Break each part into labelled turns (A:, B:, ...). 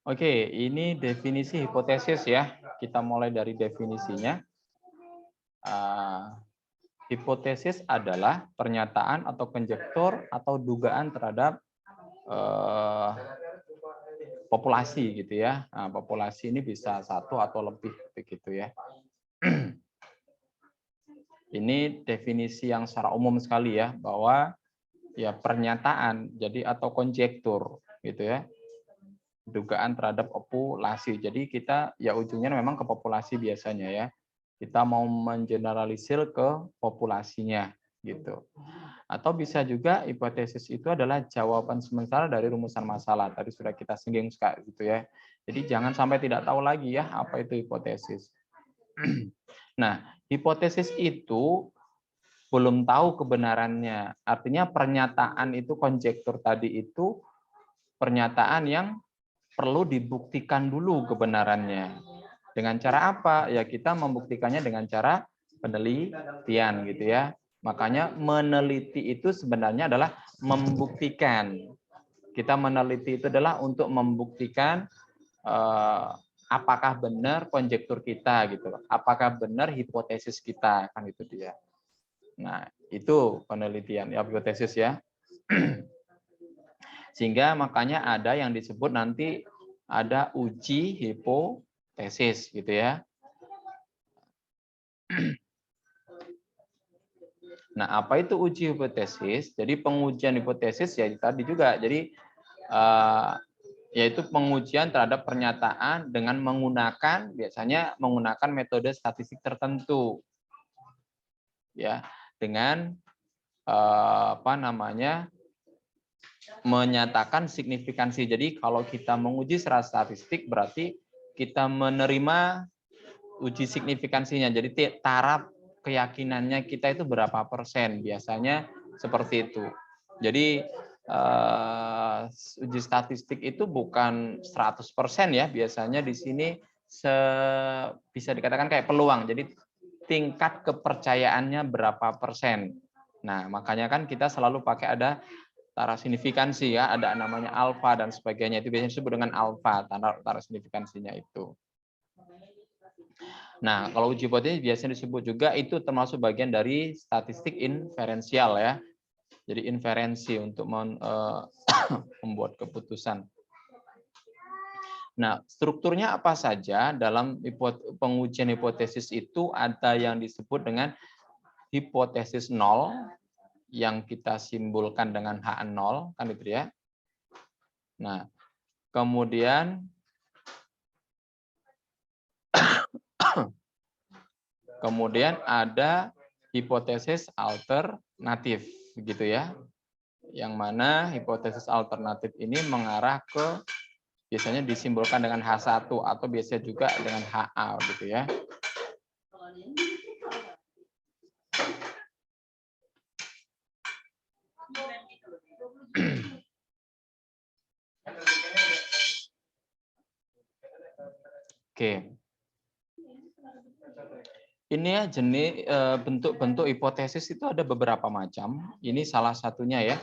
A: Oke, ini definisi hipotesis ya. Kita mulai dari definisinya. Hipotesis adalah pernyataan atau konjektur atau dugaan terhadap populasi gitu ya. Nah, populasi ini bisa satu atau lebih begitu ya. Ini definisi yang secara umum sekali ya, bahwa ya pernyataan jadi atau konjektur gitu ya. Dugaan terhadap populasi. Jadi kita ya ujungnya memang ke populasi biasanya ya. Kita mau mengeneralisir ke populasinya gitu. Atau bisa juga hipotesis itu adalah jawaban sementara dari rumusan masalah. Tadi sudah kita singgung gitu ya. Jadi jangan sampai tidak tahu lagi ya apa itu hipotesis. Nah, hipotesis itu belum tahu kebenarannya. Artinya pernyataan itu, konjektur tadi itu pernyataan yang perlu dibuktikan dulu kebenarannya. Dengan cara apa? Ya kita membuktikannya dengan cara penelitian gitu ya. Makanya meneliti itu sebenarnya adalah membuktikan. Kita meneliti itu adalah untuk membuktikan apakah benar konjektur kita gitu. Apakah benar hipotesis kita, kan itu dia. Nah, itu penelitian ya, hipotesis ya. Sehingga makanya ada yang disebut nanti ada uji hipotesis gitu ya. Nah, apa itu uji hipotesis? Jadi pengujian hipotesis ya tadi juga. Jadi yaitu pengujian terhadap pernyataan dengan menggunakan biasanya menggunakan metode statistik tertentu. Ya, dengan apa namanya? Menyatakan signifikansi. Jadi kalau kita menguji secara statistik berarti kita menerima uji signifikansinya. Jadi taraf keyakinannya kita itu berapa persen, biasanya seperti itu. Jadi uji statistik itu bukan 100% ya, biasanya di sini bisa dikatakan kayak peluang. Jadi tingkat kepercayaannya berapa persen. Nah, makanya kan kita selalu pakai ada taraf signifikansi ya, ada namanya alfa dan sebagainya. Itu biasanya disebut dengan alfa, taraf signifikansinya itu. Nah, kalau uji hipotesis biasanya disebut juga itu termasuk bagian dari statistik inferensial ya. Jadi inferensi untuk membuat keputusan. Nah, strukturnya apa saja dalam pengujian hipotesis itu ada yang disebut dengan hipotesis nol yang kita simbolkan dengan H0 kan itu ya. Nah, kemudian ada hipotesis alternatif gitu ya. Yang mana hipotesis alternatif ini mengarah ke biasanya disimbolkan dengan H1 atau biasanya juga dengan HA gitu ya. Oke. Ini ya jenis bentuk-bentuk hipotesis itu ada beberapa macam. Ini salah satunya ya.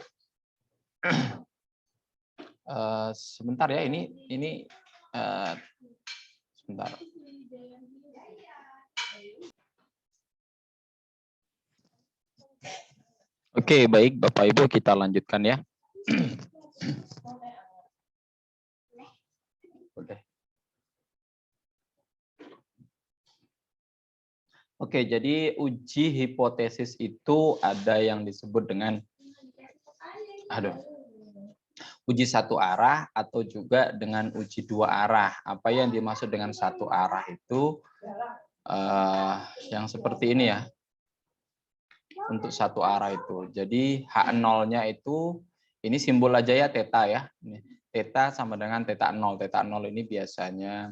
A: Sebentar ya, ini sebentar. Oke, baik Bapak Ibu, kita lanjutkan ya. Oke, jadi uji hipotesis itu ada yang disebut dengan uji satu arah atau juga dengan uji dua arah. Apa yang dimaksud dengan satu arah itu yang seperti ini ya. Untuk satu arah itu. Jadi H0-nya itu ini simbol aja ya theta ya. Theta sama dengan theta 0. Theta 0 ini biasanya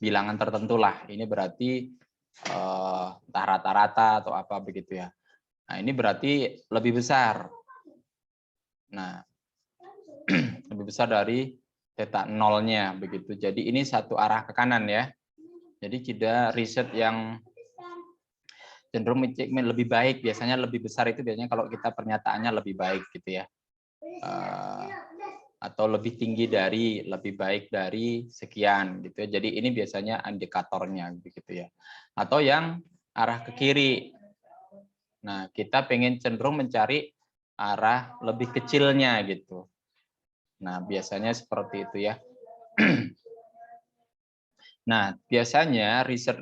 A: bilangan tertentu lah. Ini berarti entah rata-rata atau apa begitu ya. Nah, ini berarti lebih besar. Nah, lebih besar dari theta 0-nya begitu. Jadi ini satu arah ke kanan ya. Jadi tidak riset yang cenderung lebih baik, biasanya lebih besar itu biasanya kalau kita pernyataannya lebih baik gitu ya. atau lebih tinggi dari, lebih baik dari sekian gitu ya. Jadi ini biasanya indikatornya begitu ya. Atau yang arah ke kiri. Nah, kita pengen cenderung mencari arah lebih kecilnya gitu. Nah, biasanya seperti itu ya. Nah, biasanya riset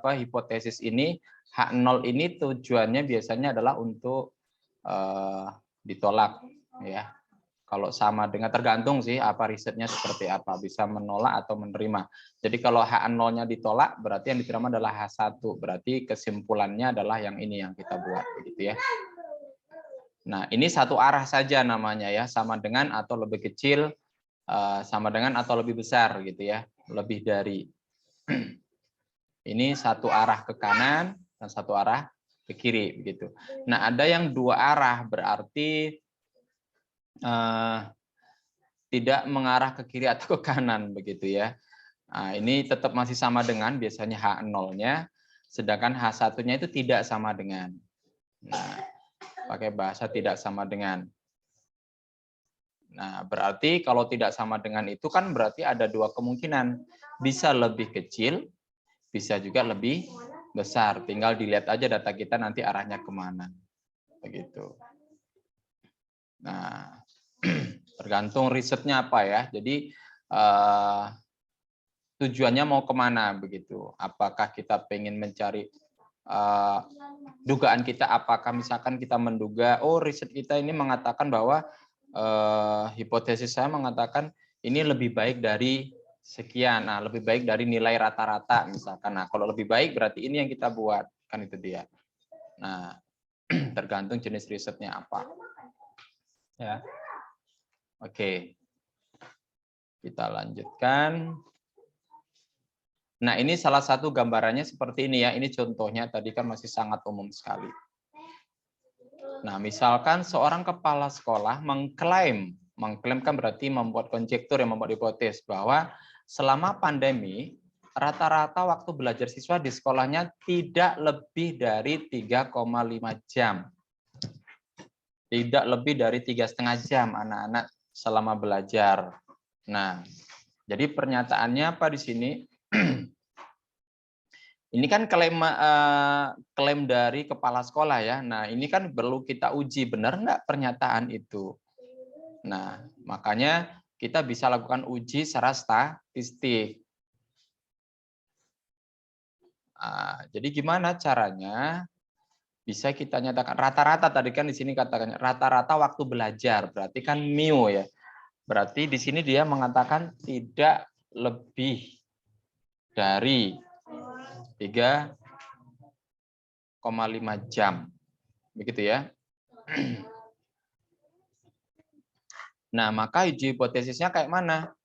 A: hipotesis ini H0 ini tujuannya biasanya adalah untuk ditolak ya. Kalau sama dengan tergantung sih apa risetnya seperti apa, bisa menolak atau menerima. Jadi kalau H0-nya ditolak berarti yang diterima adalah H1, berarti kesimpulannya adalah yang ini yang kita buat begitu ya. Nah, ini satu arah saja namanya ya, sama dengan atau lebih kecil, sama dengan atau lebih besar gitu ya, lebih dari. Ini satu arah ke kanan dan satu arah ke kiri begitu. Nah, ada yang dua arah berarti tidak mengarah ke kiri atau ke kanan begitu ya. Nah, ini tetap masih sama dengan biasanya H0-nya, sedangkan H1-nya itu tidak sama dengan. Nah, pakai bahasa tidak sama dengan. Nah, berarti kalau tidak sama dengan itu kan berarti ada dua kemungkinan. Bisa lebih kecil, bisa juga lebih besar. Tinggal dilihat aja data kita nanti arahnya kemana. Begitu. Nah, tergantung risetnya apa ya. Jadi tujuannya mau kemana begitu. Apakah kita pengen mencari dugaan kita, apakah misalkan kita menduga, oh riset kita ini mengatakan bahwa hipotesis saya mengatakan ini lebih baik dari sekian. Nah, lebih baik dari nilai rata-rata misalkan. Nah, kalau lebih baik berarti ini yang kita buat. Kan itu dia. Nah, tergantung jenis risetnya apa. Ya. Oke. Kita lanjutkan. Nah, ini salah satu gambarannya seperti ini ya. Ini contohnya tadi kan masih sangat umum sekali. Nah, misalkan seorang kepala sekolah mengklaim kan berarti membuat konjektur, yang membuat hipotesis bahwa selama pandemi rata-rata waktu belajar siswa di sekolahnya tidak lebih dari 3,5 jam. Tidak lebih dari 3,5 jam anak-anak selama belajar. Nah, jadi pernyataannya apa di sini? Ini kan klaim dari kepala sekolah ya. Nah, ini kan perlu kita uji, benar nggak pernyataan itu. Nah, makanya kita bisa lakukan uji secara statistik. Nah, jadi gimana caranya? Bisa kita nyatakan rata-rata, tadi kan di sini katakan rata-rata waktu belajar, berarti kan mu ya. Berarti di sini dia mengatakan tidak lebih dari 3,5 jam. Begitu ya. Nah, maka uji hipotesisnya kayak mana?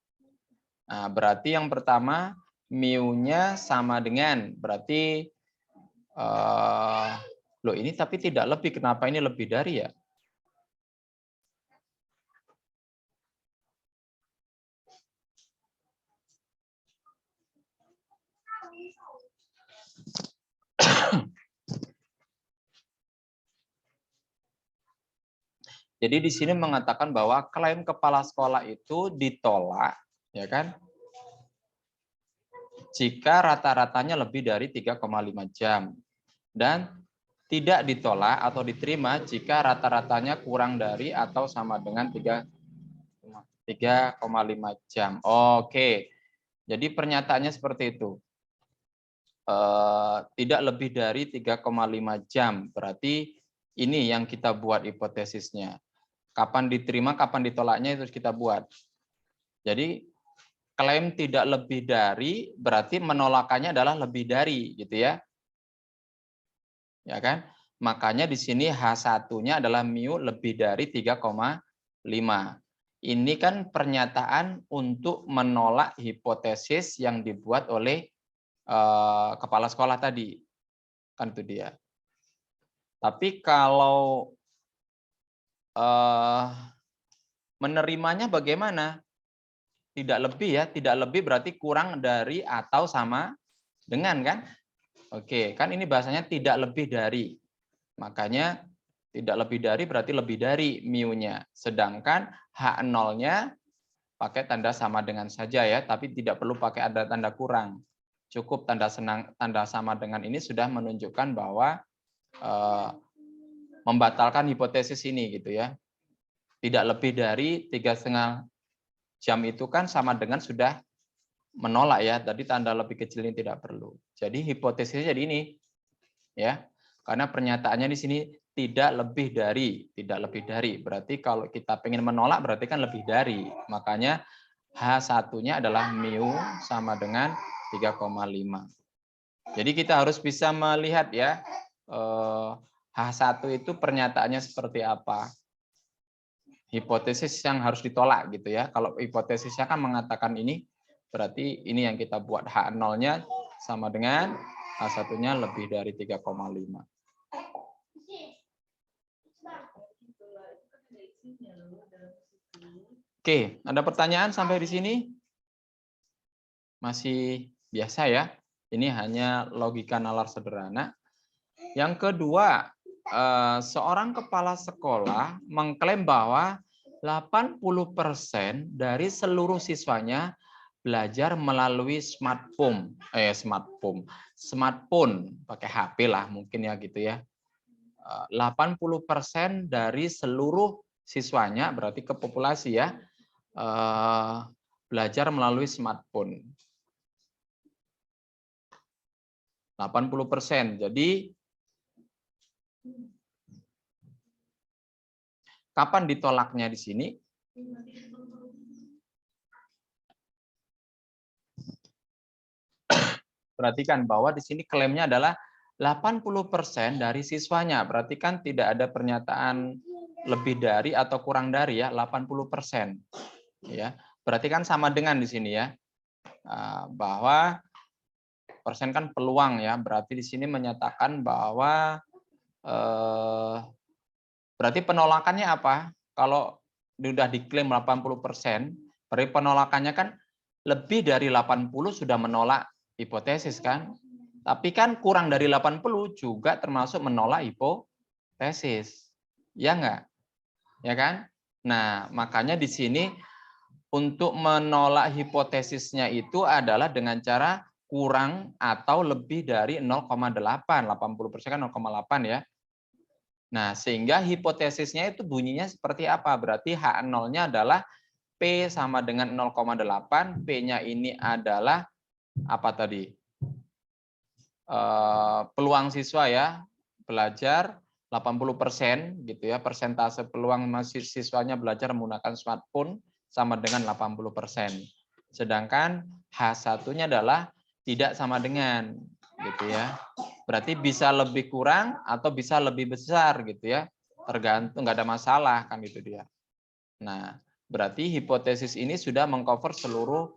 A: Nah, berarti yang pertama mu-nya sama dengan, berarti loh ini tapi tidak lebih, kenapa ini lebih dari ya? Jadi di sini mengatakan bahwa klaim kepala sekolah itu ditolak, ya kan? Jika rata-ratanya lebih dari 3,5 jam. Dan tidak ditolak atau diterima jika rata-ratanya kurang dari atau sama dengan 3,5 jam. Oke. Jadi pernyataannya seperti itu. Tidak lebih dari 3,5 jam. Berarti ini yang kita buat hipotesisnya. Kapan diterima, kapan ditolaknya itu kita buat. Jadi klaim tidak lebih dari berarti menolakannya adalah lebih dari gitu ya. Ya kan? Makanya di sini H1-nya adalah mu lebih dari 3,5. Ini kan pernyataan untuk menolak hipotesis yang dibuat oleh kepala sekolah tadi. Kan itu dia. Tapi kalau menerimanya bagaimana? Tidak lebih ya, tidak lebih berarti kurang dari atau sama dengan kan? Oke, kan ini bahasanya tidak lebih dari. Makanya tidak lebih dari berarti lebih dari mu-nya. Sedangkan H0-nya pakai tanda sama dengan saja ya, tapi tidak perlu pakai ada tanda kurang. Cukup tanda sama dengan ini sudah menunjukkan bahwa membatalkan hipotesis ini gitu ya. Tidak lebih dari 3,5 jam itu kan sama dengan sudah menolak ya. Tadi tanda lebih kecil ini tidak perlu. Jadi hipotesisnya jadi ini ya. Karena pernyataannya di sini tidak lebih dari. Berarti kalau kita pengen menolak berarti kan lebih dari. Makanya H1-nya adalah mu sama dengan 3,5. Jadi kita harus bisa melihat ya H1 itu pernyataannya seperti apa. Hipotesis yang harus ditolak gitu ya. Kalau hipotesisnya kan mengatakan ini, berarti ini yang kita buat H0-nya sama dengan H1-nya lebih dari 3,5. Oke, ada pertanyaan sampai di sini? Masih biasa ya. Ini hanya logika nalar sederhana. Yang kedua, seorang kepala sekolah mengklaim bahwa 80% dari seluruh siswanya belajar melalui smartphone pakai HP lah mungkin ya gitu ya. 80% dari seluruh siswanya berarti ke populasi ya belajar melalui smartphone. 80%. Jadi kapan ditolaknya di sini? Perhatikan bahwa di sini klaimnya adalah 80% dari siswanya. Berarti kan tidak ada pernyataan lebih dari atau kurang dari ya, 80%. Ya. Berarti kan sama dengan di sini ya. Bahwa persen kan peluang ya. Berarti di sini menyatakan bahwa berarti penolakannya apa? Kalau sudah diklaim 80%, berarti penolakannya kan lebih dari 80 sudah menolak hipotesis kan? Tapi kan kurang dari 80 juga termasuk menolak hipotesis. Ya enggak? Ya kan? Nah, makanya di sini untuk menolak hipotesisnya itu adalah dengan cara kurang atau lebih dari 0,8. 80% kan 0,8 ya. Nah, sehingga hipotesisnya itu bunyinya seperti apa? Berarti H0-nya adalah P sama dengan 0,8. P-nya ini adalah apa tadi? Peluang siswa ya, belajar 80% gitu ya, persentase peluang siswanya belajar menggunakan smartphone sama dengan 80%. Sedangkan H1-nya adalah tidak sama dengan gitu ya. Berarti bisa lebih kurang atau bisa lebih besar gitu ya. Tergantung, nggak ada masalah kan itu dia. Nah, berarti hipotesis ini sudah mengcover seluruh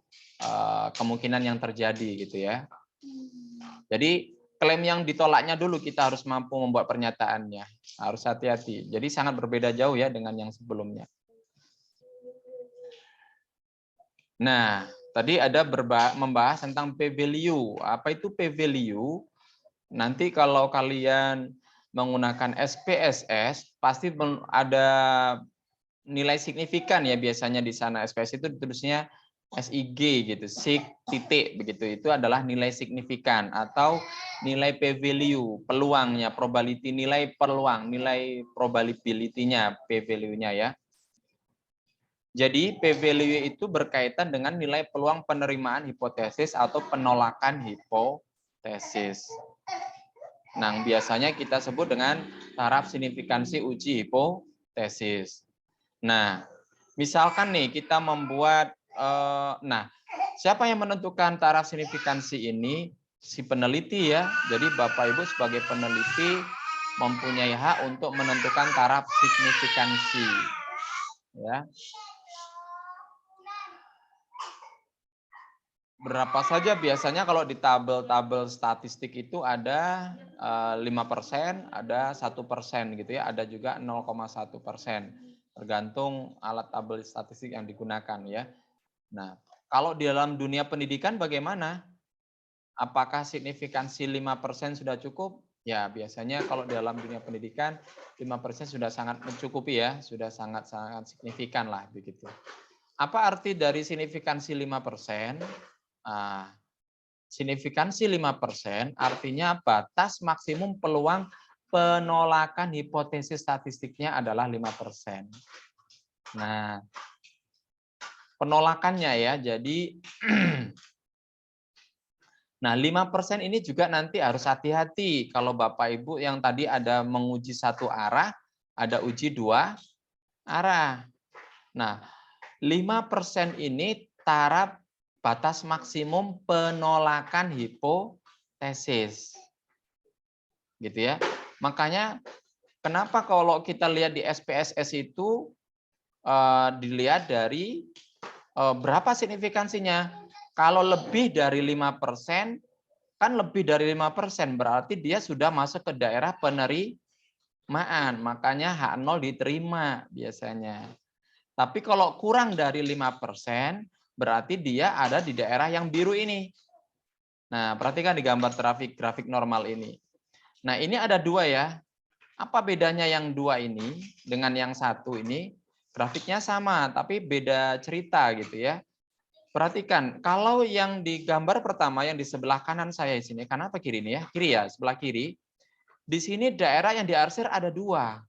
A: kemungkinan yang terjadi gitu ya. Jadi klaim yang ditolaknya dulu kita harus mampu membuat pernyataannya. Harus hati-hati. Jadi sangat berbeda jauh ya dengan yang sebelumnya. Nah, tadi ada membahas tentang p-value. Apa itu p-value? Nanti kalau kalian menggunakan SPSS, pasti ada nilai signifikan ya biasanya di sana. SPSS itu ditulisnya SIG gitu, sig titik begitu. Itu adalah nilai signifikan atau nilai p-value, peluangnya, probability nilai peluang, nilai probability-nya, p-value-nya ya. Jadi p-value itu berkaitan dengan nilai peluang penerimaan hipotesis atau penolakan hipotesis. Nah, biasanya kita sebut dengan taraf signifikansi uji hipotesis. Nah, misalkan nih kita membuat, siapa yang menentukan taraf signifikansi ini? Si peneliti ya. Jadi Bapak Ibu sebagai peneliti mempunyai hak untuk menentukan taraf signifikansi. Ya. Berapa saja biasanya kalau di tabel-tabel statistik itu ada 5%, ada 1% gitu ya, ada juga 0,1%. Tergantung alat tabel statistik yang digunakan ya. Nah, kalau di dalam dunia pendidikan bagaimana? Apakah signifikansi 5% sudah cukup? Ya, biasanya kalau dalam dunia pendidikan 5% sudah sangat mencukupi ya, sudah sangat-sangat signifikan lah begitu. Apa arti dari signifikansi 5%? Nah, signifikansi 5% artinya batas maksimum peluang penolakan hipotesis statistiknya adalah 5%. Nah, penolakannya ya, jadi nah 5% ini juga nanti harus hati-hati kalau Bapak Ibu yang tadi ada menguji satu arah, ada uji dua arah. Nah, 5% ini taraf batas maksimum penolakan hipotesis. Gitu ya. Makanya kenapa kalau kita lihat di SPSS itu dilihat dari berapa signifikansinya? Kalau lebih dari 5%, kan lebih dari 5% berarti dia sudah masuk ke daerah penerimaan. Makanya H0 diterima biasanya. Tapi kalau kurang dari 5%, berarti dia ada di daerah yang biru ini. Nah, perhatikan di gambar grafik normal ini. Nah, ini ada dua ya. Apa bedanya yang dua ini dengan yang satu ini? Grafiknya sama, tapi beda cerita gitu ya. Perhatikan, kalau yang di gambar pertama yang di sebelah kanan saya di sini, kanan apa kiri ini ya? Kiri ya, sebelah kiri. Di sini daerah yang diarsir ada dua.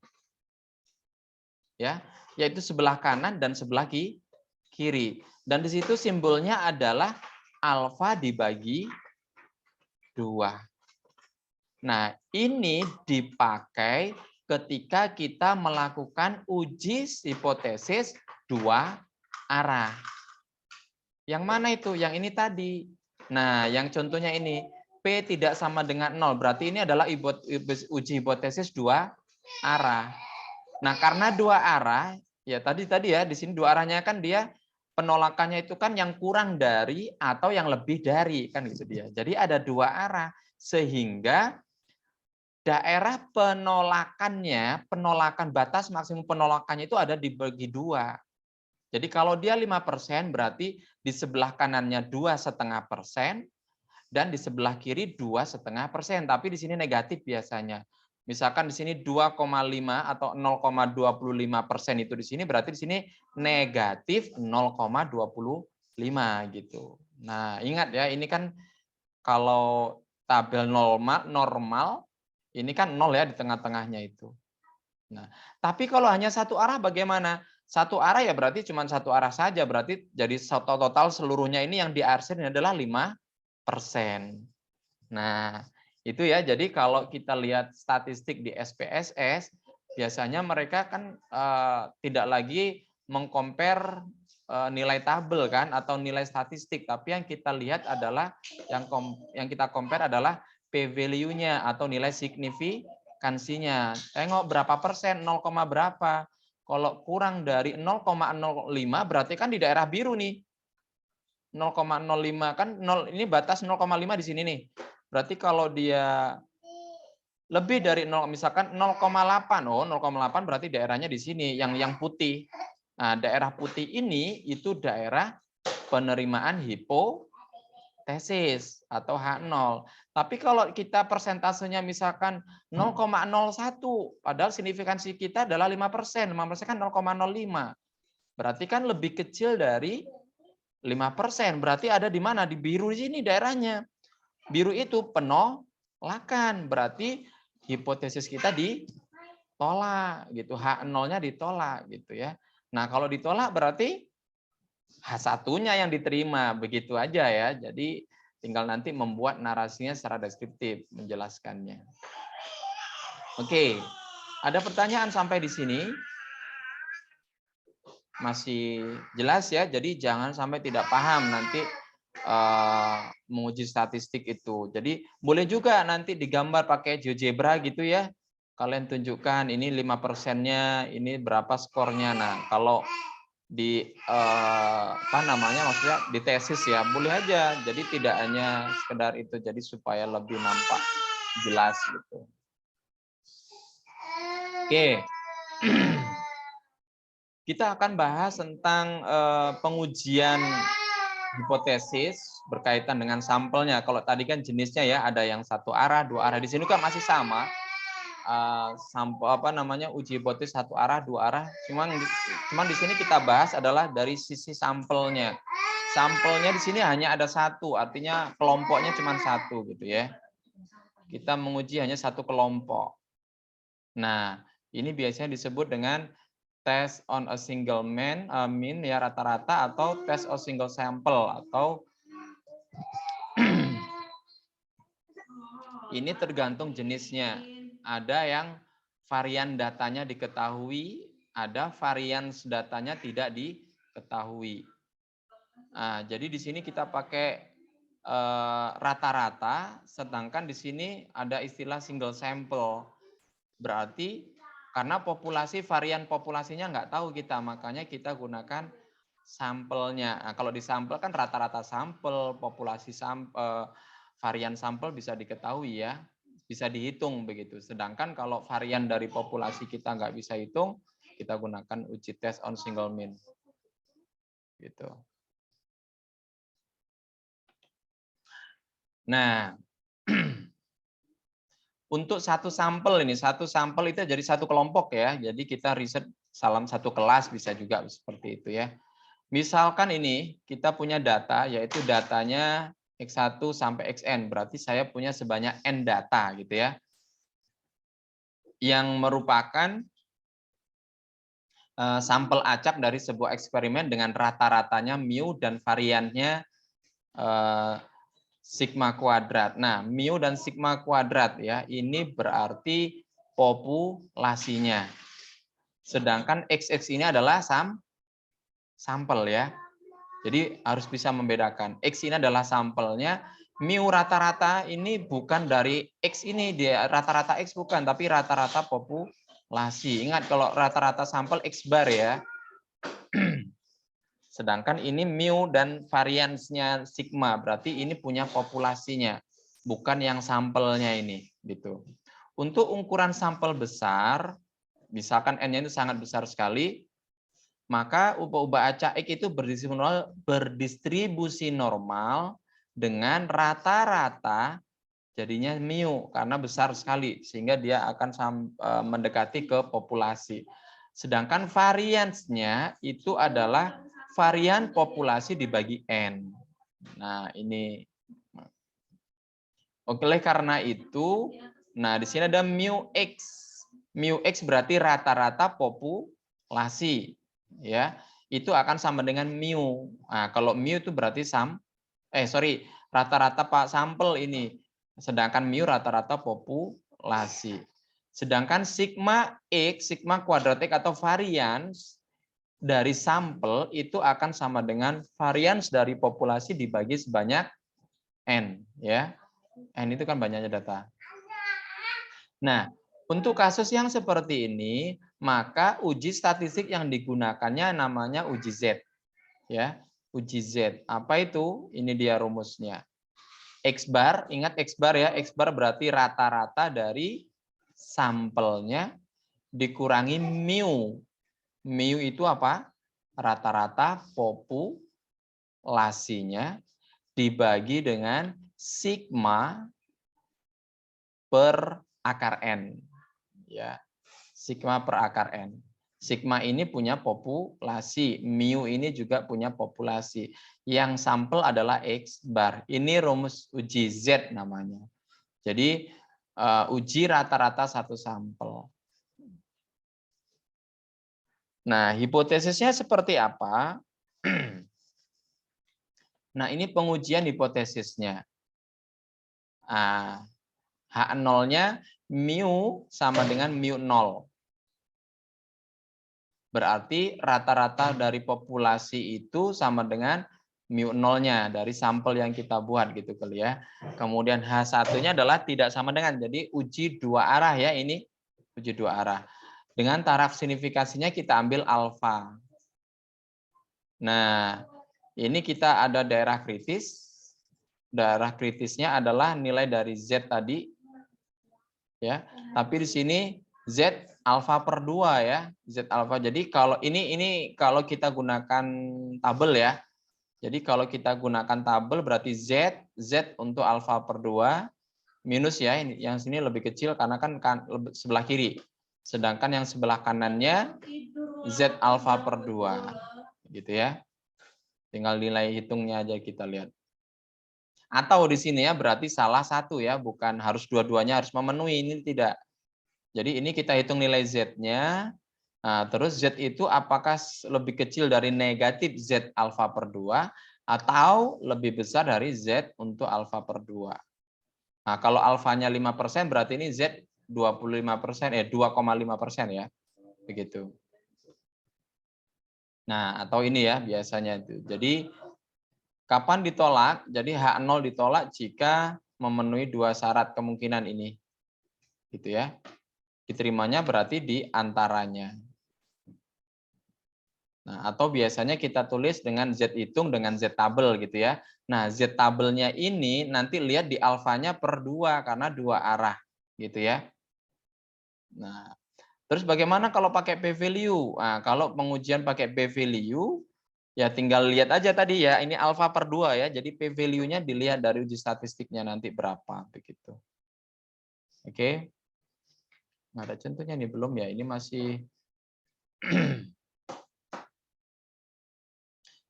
A: Ya, yaitu sebelah kanan dan sebelah kiri. Dan di situ simbolnya adalah alfa dibagi 2. Nah, ini dipakai ketika kita melakukan uji hipotesis dua arah. Yang mana itu? Yang ini tadi. Nah, yang contohnya ini. P tidak sama dengan 0. Berarti ini adalah uji hipotesis dua arah. Nah, karena dua arah, ya tadi ya, di sini dua arahnya kan dia penolakannya itu kan yang kurang dari atau yang lebih dari. Kan gitu dia. Jadi ada dua arah. Sehingga daerah penolakannya, penolakan batas maksimum penolakannya itu ada dibagi dua. Jadi kalau dia 5% berarti di sebelah kanannya 2,5% dan di sebelah kiri 2,5%. Tapi di sini negatif biasanya. Misalkan di sini 2,5 atau 0,25% itu di sini berarti di sini negatif 0,25 gitu. Nah, ingat ya, ini kan kalau tabel normal ini kan 0 ya di tengah-tengahnya itu. Nah, tapi kalau hanya satu arah bagaimana? Satu arah ya berarti cuma satu arah saja, berarti jadi total seluruhnya ini yang diarsir adalah 5%. Nah, itu ya. Jadi kalau kita lihat statistik di SPSS, biasanya mereka kan tidak lagi mengcompare nilai tabel kan atau nilai statistik, tapi yang kita lihat adalah yang kita compare adalah p-value-nya atau nilai signifikansinya. Tengok berapa persen, 0, berapa. Kalau kurang dari 0,05 berarti kan di daerah biru nih. 0,05 kan 0 ini batas 0,5 di sini nih. Berarti kalau dia lebih dari 0 misalkan 0,8, oh 0,8 berarti daerahnya di sini yang putih. Nah, daerah putih ini itu daerah penerimaan hipotesis atau H0. Tapi kalau kita persentasenya misalkan 0,01, padahal signifikansi kita adalah 5%. 5% kan 0,05. Berarti kan lebih kecil dari 5%. Berarti ada di mana? Di biru di sini daerahnya. Biru itu penolakan. Berarti hipotesis kita ditolak gitu. H0-nya ditolak gitu ya. Nah, kalau ditolak berarti H1-nya yang diterima, begitu aja ya. Jadi tinggal nanti membuat narasinya secara deskriptif, menjelaskannya. Oke, ada pertanyaan sampai di sini? Masih jelas ya, jadi jangan sampai tidak paham nanti menguji statistik itu. Jadi boleh juga nanti digambar pakai GeoGebra gitu ya. Kalian tunjukkan ini 5%-nya, ini berapa skornya. Nah, kalau di apa namanya maksudnya di tesis ya boleh aja, jadi tidak hanya sekedar itu, jadi supaya lebih nampak jelas gitu. Oke. Kita akan bahas tentang pengujian hipotesis berkaitan dengan sampelnya. Kalau tadi kan jenisnya ya ada yang satu arah, dua arah, di sini kan masih sama, sampel uji hipotesis satu arah, dua arah. Cuman di sini kita bahas adalah dari sisi sampelnya. Sampelnya di sini hanya ada satu, artinya kelompoknya cuma satu gitu ya. Kita menguji hanya satu kelompok. Nah, ini biasanya disebut dengan test on a single mean ya rata-rata, atau test on single sample, atau ini tergantung jenisnya. Ada yang varian datanya diketahui, ada varian datanya tidak diketahui. Nah, jadi di sini kita pakai rata-rata, sedangkan di sini ada istilah single sample. Berarti karena varian populasinya nggak tahu kita, makanya kita gunakan sampelnya. Nah, kalau di sampel kan rata-rata sampel, populasi sampel, varian sampel bisa diketahui ya, bisa dihitung begitu. Sedangkan kalau varian dari populasi kita nggak bisa hitung, kita gunakan uji test on single mean. Gitu. Nah, untuk satu sampel itu jadi satu kelompok ya. Jadi kita riset dalam satu kelas bisa juga seperti itu ya. Misalkan ini kita punya data, yaitu datanya X1 sampai Xn, berarti saya punya sebanyak N data gitu ya. Yang merupakan sampel acak dari sebuah eksperimen dengan rata-ratanya mu dan variannya sigma kuadrat. Nah, mu dan sigma kuadrat ya, ini berarti populasinya. Sedangkan XX ini adalah sampel ya. Jadi harus bisa membedakan. X ini adalah sampelnya, mu rata-rata ini bukan dari X ini, dia rata-rata X bukan, tapi rata-rata populasi. Ingat kalau rata-rata sampel X bar ya. Sedangkan ini mu dan variansnya sigma, berarti ini punya populasinya, bukan yang sampelnya ini gitu. Untuk ukuran sampel besar, misalkan N-nya itu sangat besar sekali, maka ubah-ubah acak X itu berdistribusi normal dengan rata-rata jadinya mu karena besar sekali sehingga dia akan mendekati ke populasi. Sedangkan variansnya itu adalah varian populasi dibagi N. Nah, ini oleh karena itu, nah di sini ada mu X. Mu X berarti rata-rata populasi. Ya, itu akan sama dengan mu. Nah, kalau mu itu berarti rata-rata sampel ini, sedangkan mu rata-rata populasi. Sedangkan sigma X, sigma kuadrat X atau varians dari sampel itu akan sama dengan varians dari populasi dibagi sebanyak N, ya. N itu kan banyaknya data. Nah, untuk kasus yang seperti ini, maka uji statistik yang digunakannya namanya uji Z. Ya, uji Z. Apa itu? Ini dia rumusnya. X bar, ingat X bar ya. X bar berarti rata-rata dari sampelnya dikurangi mu. Mu itu apa? Rata-rata populasinya dibagi dengan sigma per akar N. Ya, sigma per akar N. Sigma ini punya populasi, mu ini juga punya populasi. Yang sampel adalah X bar. Ini rumus uji Z namanya. Jadi uji rata-rata satu sampel. Nah, hipotesisnya seperti apa? Nah, ini pengujian hipotesisnya. H0-nya mu sama dengan mu 0. Berarti rata-rata dari populasi itu sama dengan mu 0-nya dari sampel yang kita buat gitu kali ya. Kemudian H1-nya adalah tidak sama dengan. Jadi uji dua arah ya ini. Uji dua arah. Dengan taraf signifikasinya kita ambil alfa. Nah, ini kita ada daerah kritis. Daerah kritisnya adalah nilai dari Z tadi. Ya, tapi di sini Z alfa per 2 ya, Z alfa. Jadi kalau ini kalau kita gunakan tabel ya. Jadi kalau kita gunakan tabel berarti Z untuk alfa per 2 minus ya, ini yang sini lebih kecil karena kan sebelah kiri. Sedangkan yang sebelah kanannya Z alfa per 2. Gitu ya. Tinggal nilai hitungnya aja kita lihat. Atau di sini ya berarti salah satu ya, bukan harus dua-duanya harus memenuhi, ini tidak. Jadi ini kita hitung nilai Z-nya. Nah, terus Z itu apakah lebih kecil dari negatif Z alfa per 2 atau lebih besar dari Z untuk alfa per 2. Nah, kalau alfanya 5% berarti ini Z 25%, 2,5% ya. Begitu. Nah, atau ini ya biasanya itu. Jadi kapan ditolak? Jadi H0 ditolak jika memenuhi dua syarat kemungkinan ini. Gitu ya. Diterimanya berarti di antaranya. Nah, atau biasanya kita tulis dengan Z hitung dengan Z tabel gitu ya. Nah, Z tabelnya ini nanti lihat di alfanya per 2 karena dua arah gitu ya. Nah, terus bagaimana kalau pakai p-value? Nah, kalau pengujian pakai p-value ya tinggal lihat aja tadi ya, ini alfa per 2 ya. Jadi p-value-nya dilihat dari uji statistiknya nanti berapa begitu. Oke. Nah, ada contohnya nih belum ya? Ini masih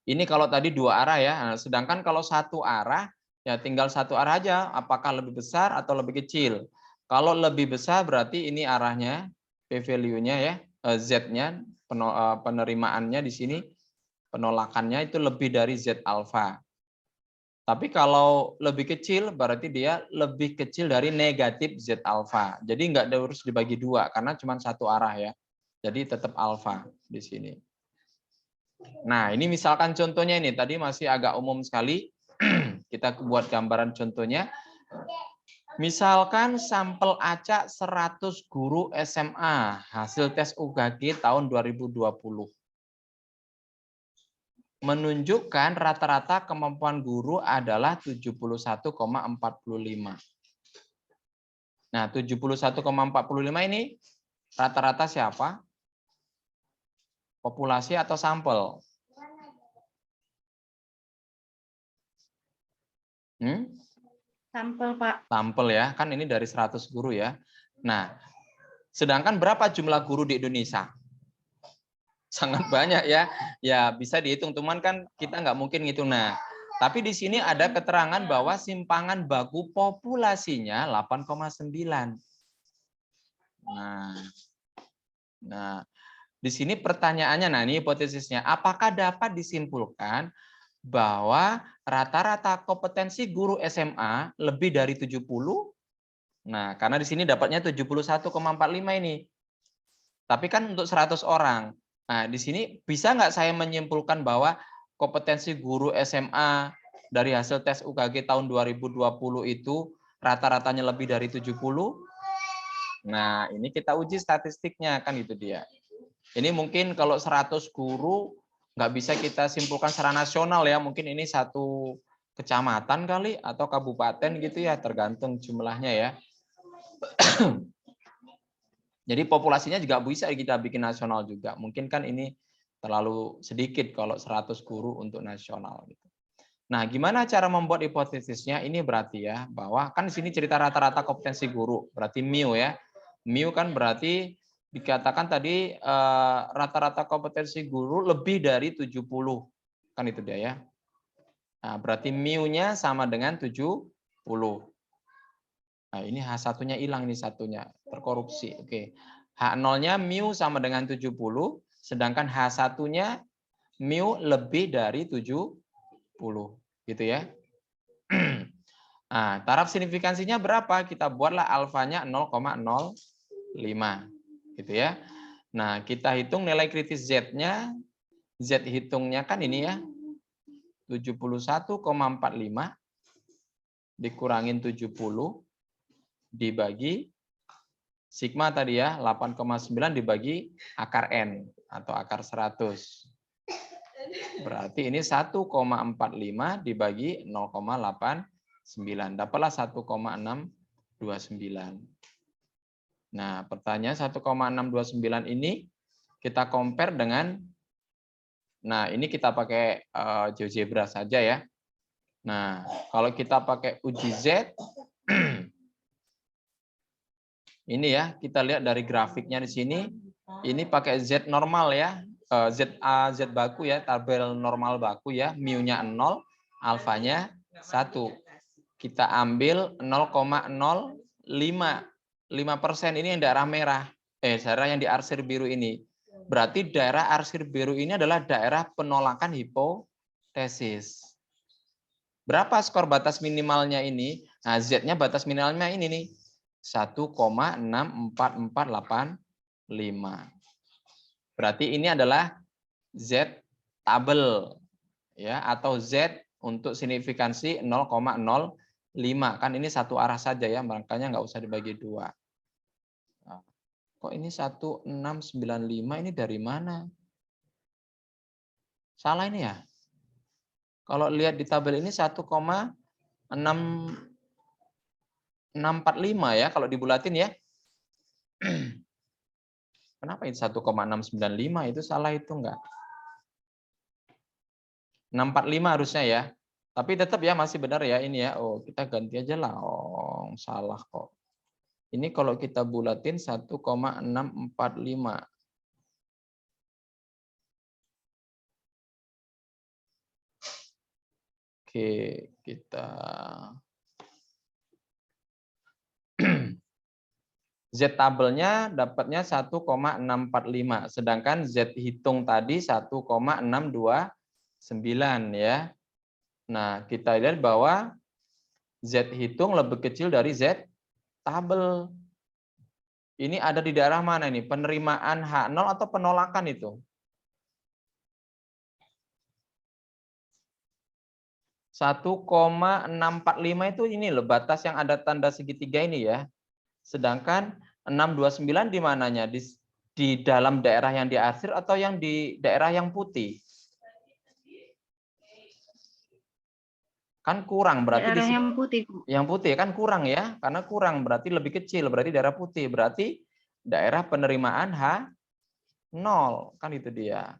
A: ini kalau tadi dua arah ya, sedangkan kalau satu arah, ya tinggal satu arah aja, apakah lebih besar atau lebih kecil. Kalau lebih besar berarti ini arahnya, p-value-nya ya, Z-nya, penerimaannya di sini, penolakannya itu lebih dari Z alfa. Tapi kalau lebih kecil berarti dia lebih kecil dari negatif Z alfa. Jadi nggak harus dibagi dua, karena cuma satu arah ya. Jadi tetap alfa di sini. Nah, ini misalkan contohnya ini, tadi masih agak umum sekali. Kita buat gambaran contohnya. Misalkan sampel acak 100 guru SMA, hasil tes UKG tahun 2020. Menunjukkan rata-rata kemampuan guru adalah 71,45. Nah, 71,45 ini rata-rata siapa? Populasi atau sampel?
B: Sampel, Pak.
A: Sampel ya, kan ini dari 100 guru ya. Nah, sedangkan berapa jumlah guru di Indonesia? Sangat banyak ya. Ya, bisa dihitung, teman kan kita nggak mungkin ngitung. Nah, tapi di sini ada keterangan bahwa simpangan baku populasinya 8,9. Nah, di sini pertanyaannya, nah ini hipotesisnya, apakah dapat disimpulkan bahwa rata-rata kompetensi guru SMA lebih dari 70? Nah, karena di sini dapatnya 71,45 ini. Tapi kan untuk 100 orang. Nah, di sini bisa nggak saya menyimpulkan bahwa kompetensi guru SMA dari hasil tes UKG tahun 2020 itu rata-ratanya lebih dari 70? Nah, ini kita uji statistiknya, kan itu dia. Ini mungkin kalau 100 guru nggak bisa kita simpulkan secara nasional ya, mungkin ini satu kecamatan kali atau kabupaten gitu ya, tergantung jumlahnya ya. Jadi populasinya juga bisa kita bikin nasional juga. Mungkin kan ini terlalu sedikit kalau 100 guru untuk nasional gitu. Nah, gimana cara membuat hipotesisnya? Ini berarti ya bahwa kan di sini cerita rata-rata kompetensi guru, berarti mu ya. Mu kan berarti dikatakan tadi rata-rata kompetensi guru lebih dari 70. Kan itu dia ya. Nah, berarti mu-nya sama dengan 70. Nah, ini H1-nya hilang, ini satunya terkorupsi. Oke. H0-nya mu sama dengan 70, sedangkan H1-nya mu lebih dari 70. Gitu ya. Nah, taraf signifikansinya berapa? Kita buatlah alfanya 0,05. Gitu ya. Nah, kita hitung nilai kritis Z-nya. Z hitungnya kan ini ya. 71,45 dikurangin 70 dibagi sigma tadi ya, 8,9 dibagi akar N atau akar 100. Berarti ini 1,45 dibagi 0,89. Dapatlah 1,629. Nah, pertanyaan 1,629 ini kita compare dengan, nah ini kita pakai GeoGebra saja ya. Nah, kalau kita pakai uji Z, Ini ya, kita lihat dari grafiknya di sini. Ini pakai Z normal ya. Z baku ya, tabel normal baku ya. Mu-nya 0, alfanya 1. Kita ambil 0,05. 5% ini yang daerah merah. Daerah yang di arsir biru ini. Berarti daerah arsir biru ini adalah daerah penolakan hipotesis. Berapa skor batas minimalnya ini? Nah, Z-nya batas minimalnya ini nih. 1,64485. Berarti ini adalah Z tabel ya, atau Z untuk signifikansi 0,05. Kan ini satu arah saja ya, makanya nggak usah dibagi dua. Nah, kok ini 1695 ini dari mana? Salah ini ya? Kalau lihat di tabel ini 1,645 ya kalau dibulatin ya. Kenapa ini 1,695 itu salah itu enggak? 645 harusnya ya. Tapi tetap ya masih benar ya ini ya. Oh, kita ganti aja lah. Oh, salah kok. Ini kalau kita bulatin 1,645. Oke, kita Z tabelnya dapatnya 1,645, sedangkan Z hitung tadi 1,629 ya. Nah, kita lihat bahwa Z hitung lebih kecil dari Z tabel. Ini ada di daerah mana ini? Penerimaan H0 atau penolakan itu? 1,645 itu ini loh, batas yang ada tanda segitiga ini ya. Sedangkan 629 di mananya? Di dalam daerah yang diarsir atau yang di daerah yang putih? Kan kurang berarti
B: daerah yang putih.
A: Yang putih kan kurang ya, karena kurang berarti lebih kecil, berarti daerah putih, berarti daerah penerimaan H0 kan itu dia.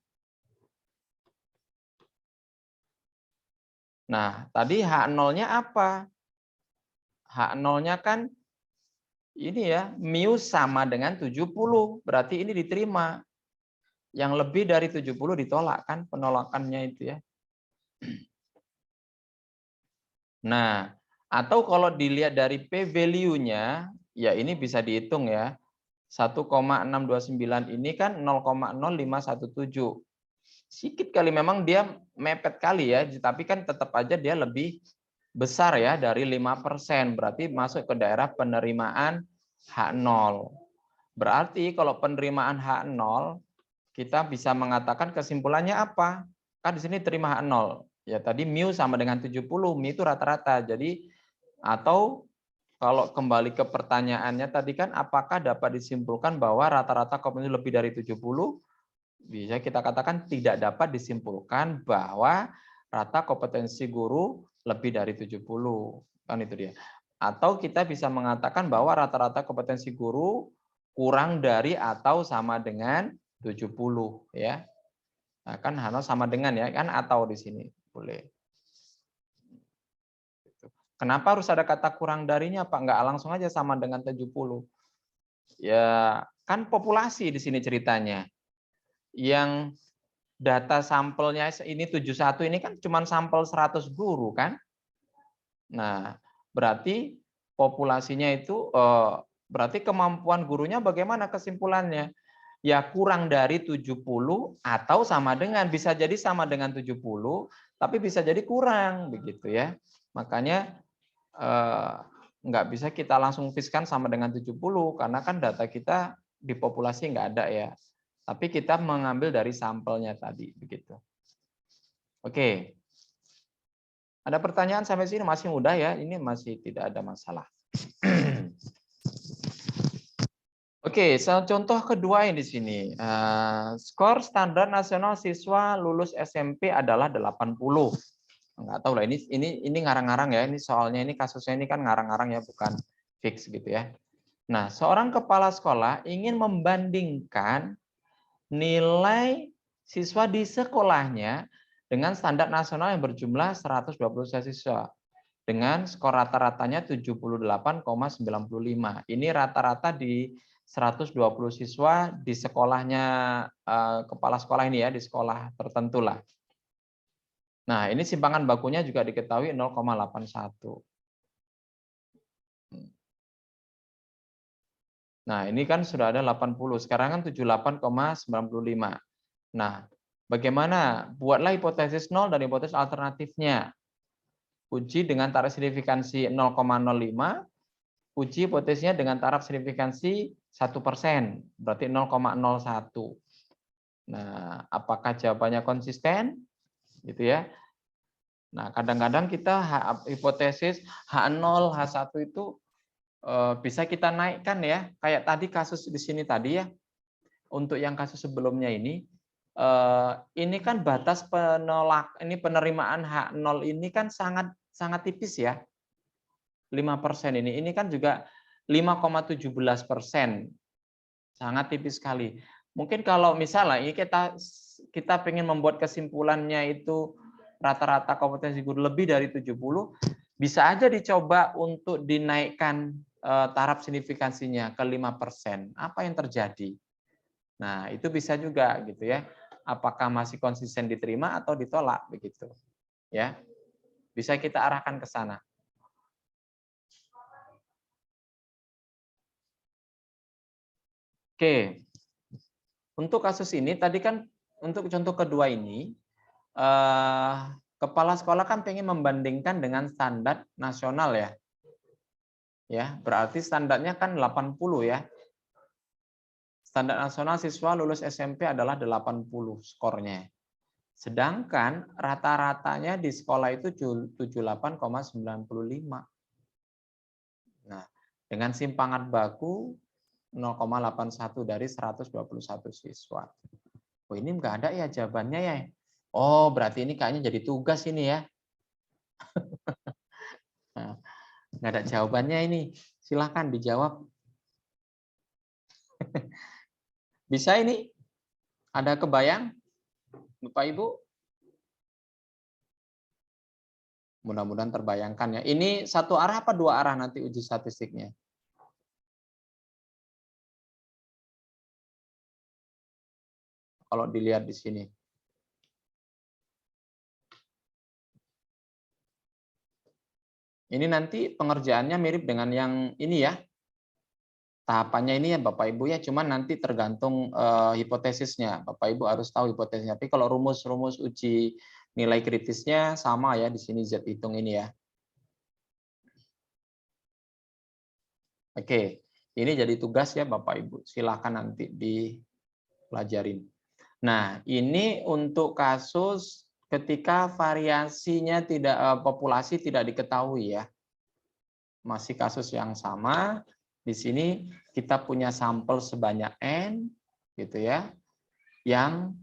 A: Nah, tadi H0-nya apa? H0-nya kan ini ya, mu sama dengan 70, berarti ini diterima. Yang lebih dari 70 ditolak kan penolakannya itu ya. Nah, atau kalau dilihat dari P value-nya, ya ini bisa dihitung ya. 1,629 ini kan 0,0517. Sedikit kali memang dia mepet kali ya, tapi kan tetap aja dia lebih besar ya dari 5%. Berarti masuk ke daerah penerimaan H0. Berarti kalau penerimaan H0, kita bisa mengatakan kesimpulannya apa? Kan di sini terima H0. Ya tadi mu sama dengan 70, mu itu rata-rata. Jadi atau kalau kembali ke pertanyaannya tadi kan apakah dapat disimpulkan bahwa rata-rata kompetensi lebih dari 70? Bisa kita katakan tidak dapat disimpulkan bahwa rata kompetensi guru lebih dari 70. Kan itu dia. Atau kita bisa mengatakan bahwa rata-rata kompetensi guru kurang dari atau sama dengan 70 ya. Nah, kan Hano sama dengan ya, kan atau di sini boleh. Kenapa harus ada kata kurang darinya, Pak? Enggak langsung aja sama dengan 70. Ya, kan populasi di sini ceritanya. Yang data sampelnya ini 71 ini kan cuma sampel 100 guru kan? Nah, berarti populasinya itu berarti kemampuan gurunya bagaimana kesimpulannya? Ya kurang dari 70 atau sama dengan, bisa jadi sama dengan 70 tapi bisa jadi kurang begitu ya. Makanya nggak bisa kita langsung fiskan sama dengan 70 karena kan data kita di populasi nggak ada ya. Tapi kita mengambil dari sampelnya tadi begitu. Oke. Ada pertanyaan sampai sini masih mudah ya, ini masih tidak ada masalah. Oke, contoh kedua yang di sini. Skor standar nasional siswa lulus SMP adalah 80. Nggak tahu lah, ini ngarang-ngarang ya, ini soalnya ini kasusnya ini kan ngarang-ngarang ya, bukan fix gitu ya. Nah, seorang kepala sekolah ingin membandingkan nilai siswa di sekolahnya dengan standar nasional yang berjumlah 120 siswa. dengan skor rata-ratanya 78,95. Ini rata-rata di 120 siswa di sekolahnya kepala sekolah ini ya, di sekolah tertentu lah. Nah, ini simpangan bakunya juga diketahui 0,81. Nah, ini kan sudah ada 80, sekarang kan 78,95. Nah, bagaimana? Buatlah hipotesis 0 dan hipotesis alternatifnya. Uji dengan taraf signifikansi 0,05, uji hipotesisnya dengan taraf signifikansi 1%, berarti 0,01. Nah, apakah jawabannya konsisten? Gitu ya. Nah, kadang-kadang kita hipotesis H0, H1 itu bisa kita naikkan ya. Kayak tadi kasus di sini tadi ya. Untuk yang kasus sebelumnya ini kan batas penerimaan H0 ini kan sangat tipis ya. 5% ini kan juga 5,17%. Sangat tipis sekali. Mungkin kalau misalnya ini kita pengen membuat kesimpulannya itu rata-rata kompetensi guru lebih dari 70, bisa aja dicoba untuk dinaikkan taraf signifikansinya ke 5%. Apa yang terjadi? Nah, itu bisa juga gitu ya. Apakah masih konsisten diterima atau ditolak begitu. Ya. Bisa kita arahkan ke sana. Oke. Untuk kasus ini tadi kan untuk contoh kedua ini kepala sekolah kan pengen membandingkan dengan standar nasional ya. Ya, berarti standarnya kan 80 ya. Standar nasional siswa lulus SMP adalah 80 skornya. Sedangkan rata-ratanya di sekolah itu 78,95. Nah, dengan simpangan baku 0,81 dari 121 siswa. Oh, ini enggak ada ya jawabannya ya. Oh, berarti ini kayaknya jadi tugas ini ya. Nah, enggak ada jawabannya ini. Silahkan dijawab. Bisa ini? Ada kebayang? Bapak Ibu? Mudah-mudahan terbayangkan ya. Ini satu arah apa dua arah nanti uji statistiknya? Kalau dilihat di sini. Ini nanti pengerjaannya mirip dengan yang ini ya. Tahapannya ini ya Bapak Ibu ya, cuman nanti tergantung hipotesisnya. Bapak Ibu harus tahu hipotesisnya. Tapi kalau rumus-rumus uji nilai kritisnya sama ya di sini Z hitung ini ya. Oke, ini jadi tugas ya Bapak Ibu. Silakan nanti dipelajarin. Nah, ini untuk kasus ketika variasinya populasi tidak diketahui ya. Masih kasus yang sama. Di sini kita punya sampel sebanyak N gitu ya. Yang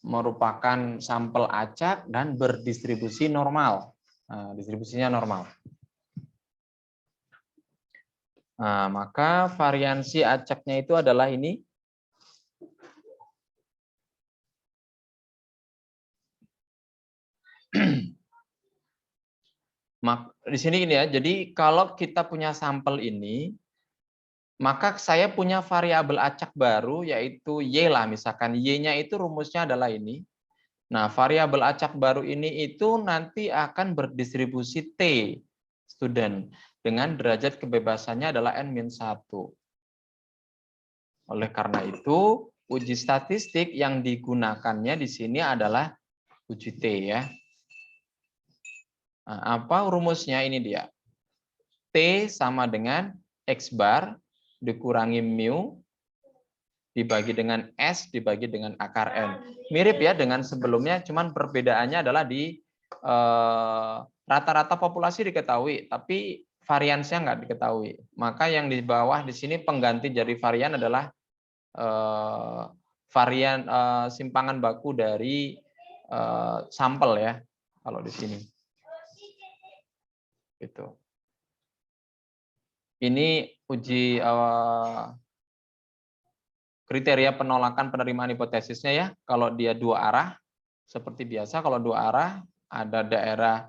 A: merupakan sampel acak dan berdistribusi normal. Nah, distribusinya normal. Nah, maka variansi acaknya itu adalah ini. Di sini ini ya, jadi kalau kita punya sampel ini, maka saya punya variabel acak baru yaitu Y lah, misalkan Y-nya itu rumusnya adalah ini. Nah, variabel acak baru ini itu nanti akan berdistribusi T, student, dengan derajat kebebasannya adalah N-1. Oleh karena itu, uji statistik yang digunakannya di sini adalah uji T ya. Nah, apa rumusnya? Ini dia. T sama dengan X bar dikurangi mu dibagi dengan S dibagi dengan akar N. Mirip ya dengan sebelumnya, cuman perbedaannya adalah di rata-rata populasi diketahui, tapi variansnya nggak diketahui. Maka yang di bawah di sini pengganti dari varian adalah varian simpangan baku dari sampel ya, kalau di sini. Gitu. Ini uji kriteria penolakan penerimaan hipotesisnya ya. Kalau dia dua arah, seperti biasa kalau dua arah, ada daerah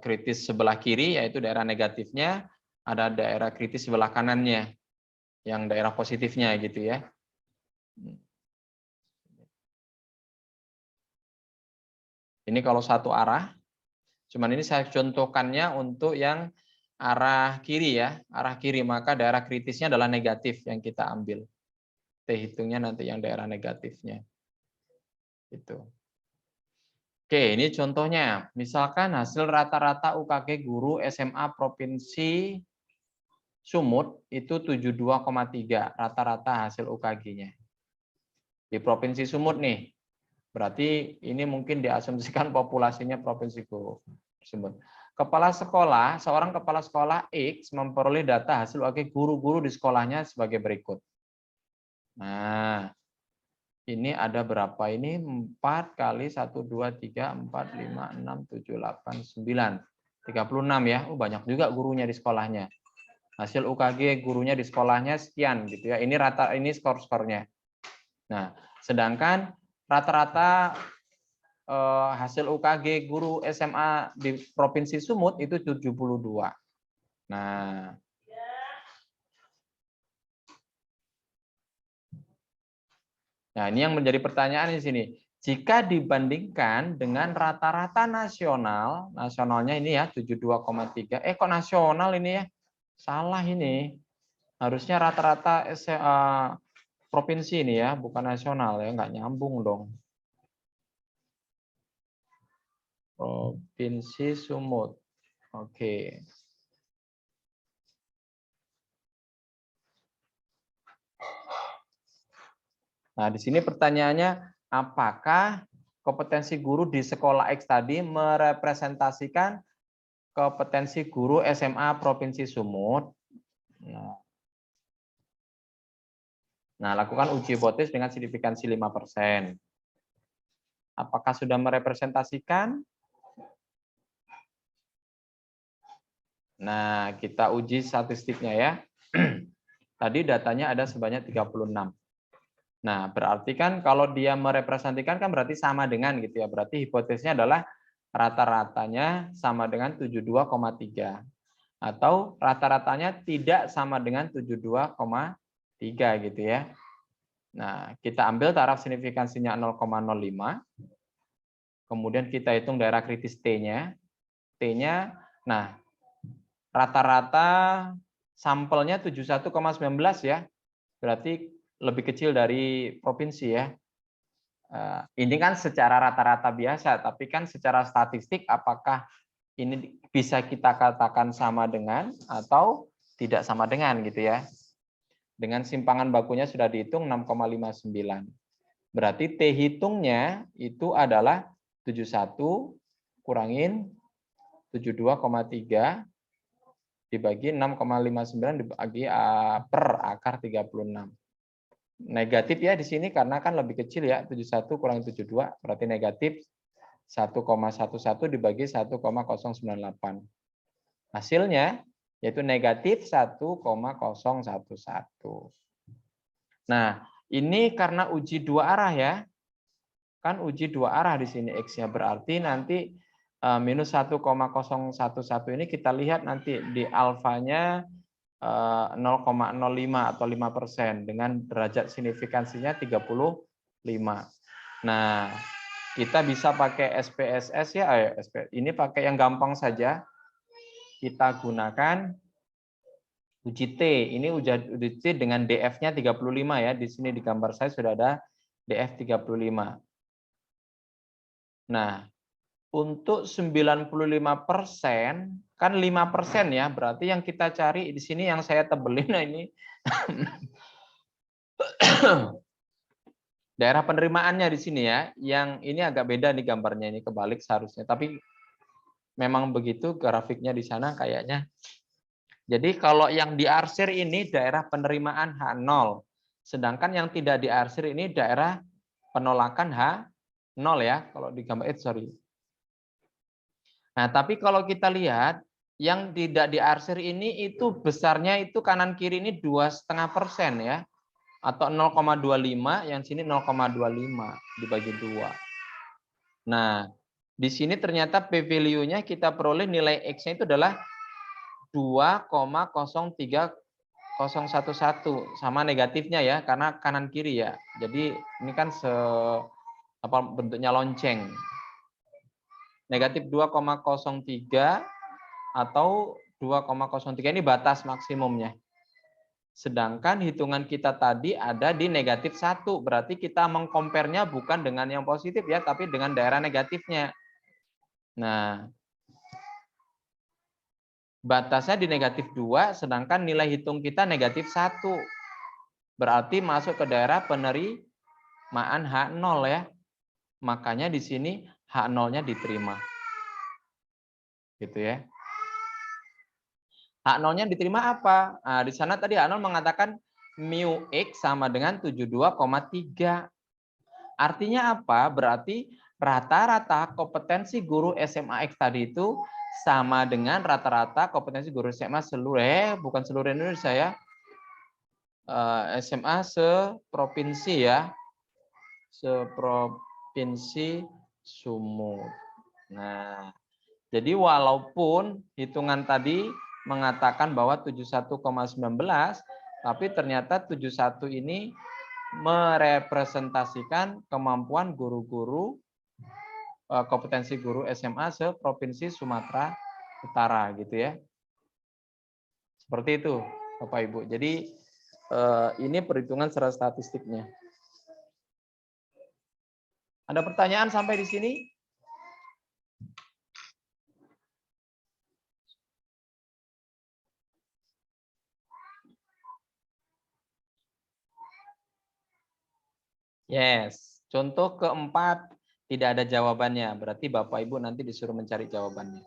A: kritis sebelah kiri, yaitu daerah negatifnya, ada daerah kritis sebelah kanannya, yang daerah positifnya gitu ya. Ini kalau satu arah, cuman ini saya contohkannya untuk yang arah kiri ya, arah kiri, maka daerah kritisnya adalah negatif yang kita ambil. T hitungnya nanti yang daerah negatifnya. Gitu. Oke, ini contohnya. Misalkan hasil rata-rata UKG guru SMA Provinsi Sumut itu 72,3 rata-rata hasil UKG-nya. Di Provinsi Sumut nih. Berarti ini mungkin diasumsikan populasinya Provinsi Sumut. Kepala sekolah, seorang kepala sekolah X memperoleh data hasil UKG guru-guru di sekolahnya sebagai berikut. Nah, ini ada berapa? Ini 4 kali 1, 2, 3, 4, 5, 6, 7, 8, 9. 36 ya. Banyak juga gurunya di sekolahnya. Hasil UKG gurunya di sekolahnya sekian gitu ya. Ini rata, ini skor-skornya. Nah, sedangkan rata-rata hasil UKG guru SMA di Provinsi Sumut itu 72. Nah, ini yang menjadi pertanyaan di sini. Jika dibandingkan dengan rata-rata nasional, nasionalnya ini ya 72,3. Kok nasional ini ya? Salah ini. Harusnya rata-rata provinsi ini ya, bukan nasional ya, nggak nyambung dong. Provinsi Sumut. Oke. Nah, di sini pertanyaannya, apakah kompetensi guru di sekolah X tadi merepresentasikan kompetensi guru SMA Provinsi Sumut? Nah, lakukan uji hipotesis dengan signifikansi 5%. Apakah sudah merepresentasikan? Nah, kita uji statistiknya ya. Tadi datanya ada sebanyak 36. Nah, berarti kan kalau dia merepresentasikan kan berarti sama dengan gitu ya. Berarti hipotesisnya adalah rata-ratanya sama dengan 72,3. Atau rata-ratanya tidak sama dengan 72,3 gitu ya. Nah, kita ambil taraf signifikansinya 0,05. Kemudian kita hitung daerah kritis T-nya. T-nya, nah, rata-rata sampelnya 71,19 ya. Berarti lebih kecil dari provinsi ya. Ini kan secara rata-rata biasa, tapi kan secara statistik apakah ini bisa kita katakan sama dengan atau tidak sama dengan gitu ya. Dengan simpangan bakunya sudah dihitung 6,59. Berarti T hitungnya itu adalah 71 kurangin 72,3 dibagi 6,59 dibagi per akar 36. Negatif ya di sini karena kan lebih kecil ya, 71 kurang 72 berarti negatif 1,11 dibagi 1,098. Hasilnya yaitu negatif 1,011. Nah, ini karena uji dua arah ya. Kan uji dua arah di sini X-nya, berarti nanti minus 1,011 ini kita lihat nanti di alfanya 0,05 atau 5% dengan derajat signifikansinya 35. Nah, kita bisa pakai SPSS ya, ini pakai yang gampang saja. Kita gunakan uji T. Ini uji T dengan DF-nya 35 ya. Di sini di gambar saya sudah ada DF 35. Nah, untuk 95% kan 5% ya, berarti yang kita cari di sini yang saya tebelin ini daerah penerimaannya di sini ya, yang ini agak beda nih gambarnya, ini kebalik seharusnya, tapi memang begitu grafiknya di sana kayaknya. Jadi kalau yang diarsir ini daerah penerimaan H0, sedangkan yang tidak diarsir ini daerah penolakan H0 ya, kalau di gambar sorry. Nah, tapi kalau kita lihat yang tidak diarsir ini itu besarnya itu kanan kiri ini 2,5% ya, atau 0,25, yang sini 0,25 dibagi 2. Nah, Di sini ternyata p-value-nya kita peroleh nilai X-nya itu adalah 2,03011 sama negatifnya ya, karena kanan kiri ya. Jadi ini kan bentuknya lonceng. Negatif 2,03 atau 2,03 ini batas maksimumnya. Sedangkan hitungan kita tadi ada di negatif 1. Berarti kita mengkompernya bukan dengan yang positif ya, tapi dengan daerah negatifnya. Nah, batasnya di negatif 2, sedangkan nilai hitung kita negatif 1. Berarti masuk ke daerah penerimaan H0 ya. Makanya di sini H0-nya diterima. Gitu ya. H0-nya diterima apa? Nah, di sana tadi H0 mengatakan mu X sama dengan 72,3. Artinya apa? Berarti rata-rata kompetensi guru SMA X tadi itu sama dengan rata-rata kompetensi guru SMA bukan seluruh Indonesia ya. SMA seprovinsi ya. Seprovinsi Sumut. Nah, jadi walaupun hitungan tadi mengatakan bahwa 71,19, tapi ternyata 71 ini merepresentasikan kemampuan guru-guru kompetensi guru SMA seprovinsi Sumatera Utara gitu ya. Seperti itu, Bapak Ibu. Jadi ini perhitungan secara statistiknya. Ada pertanyaan sampai di sini? Yes. Contoh keempat tidak ada jawabannya. Berarti Bapak Ibu nanti disuruh mencari jawabannya.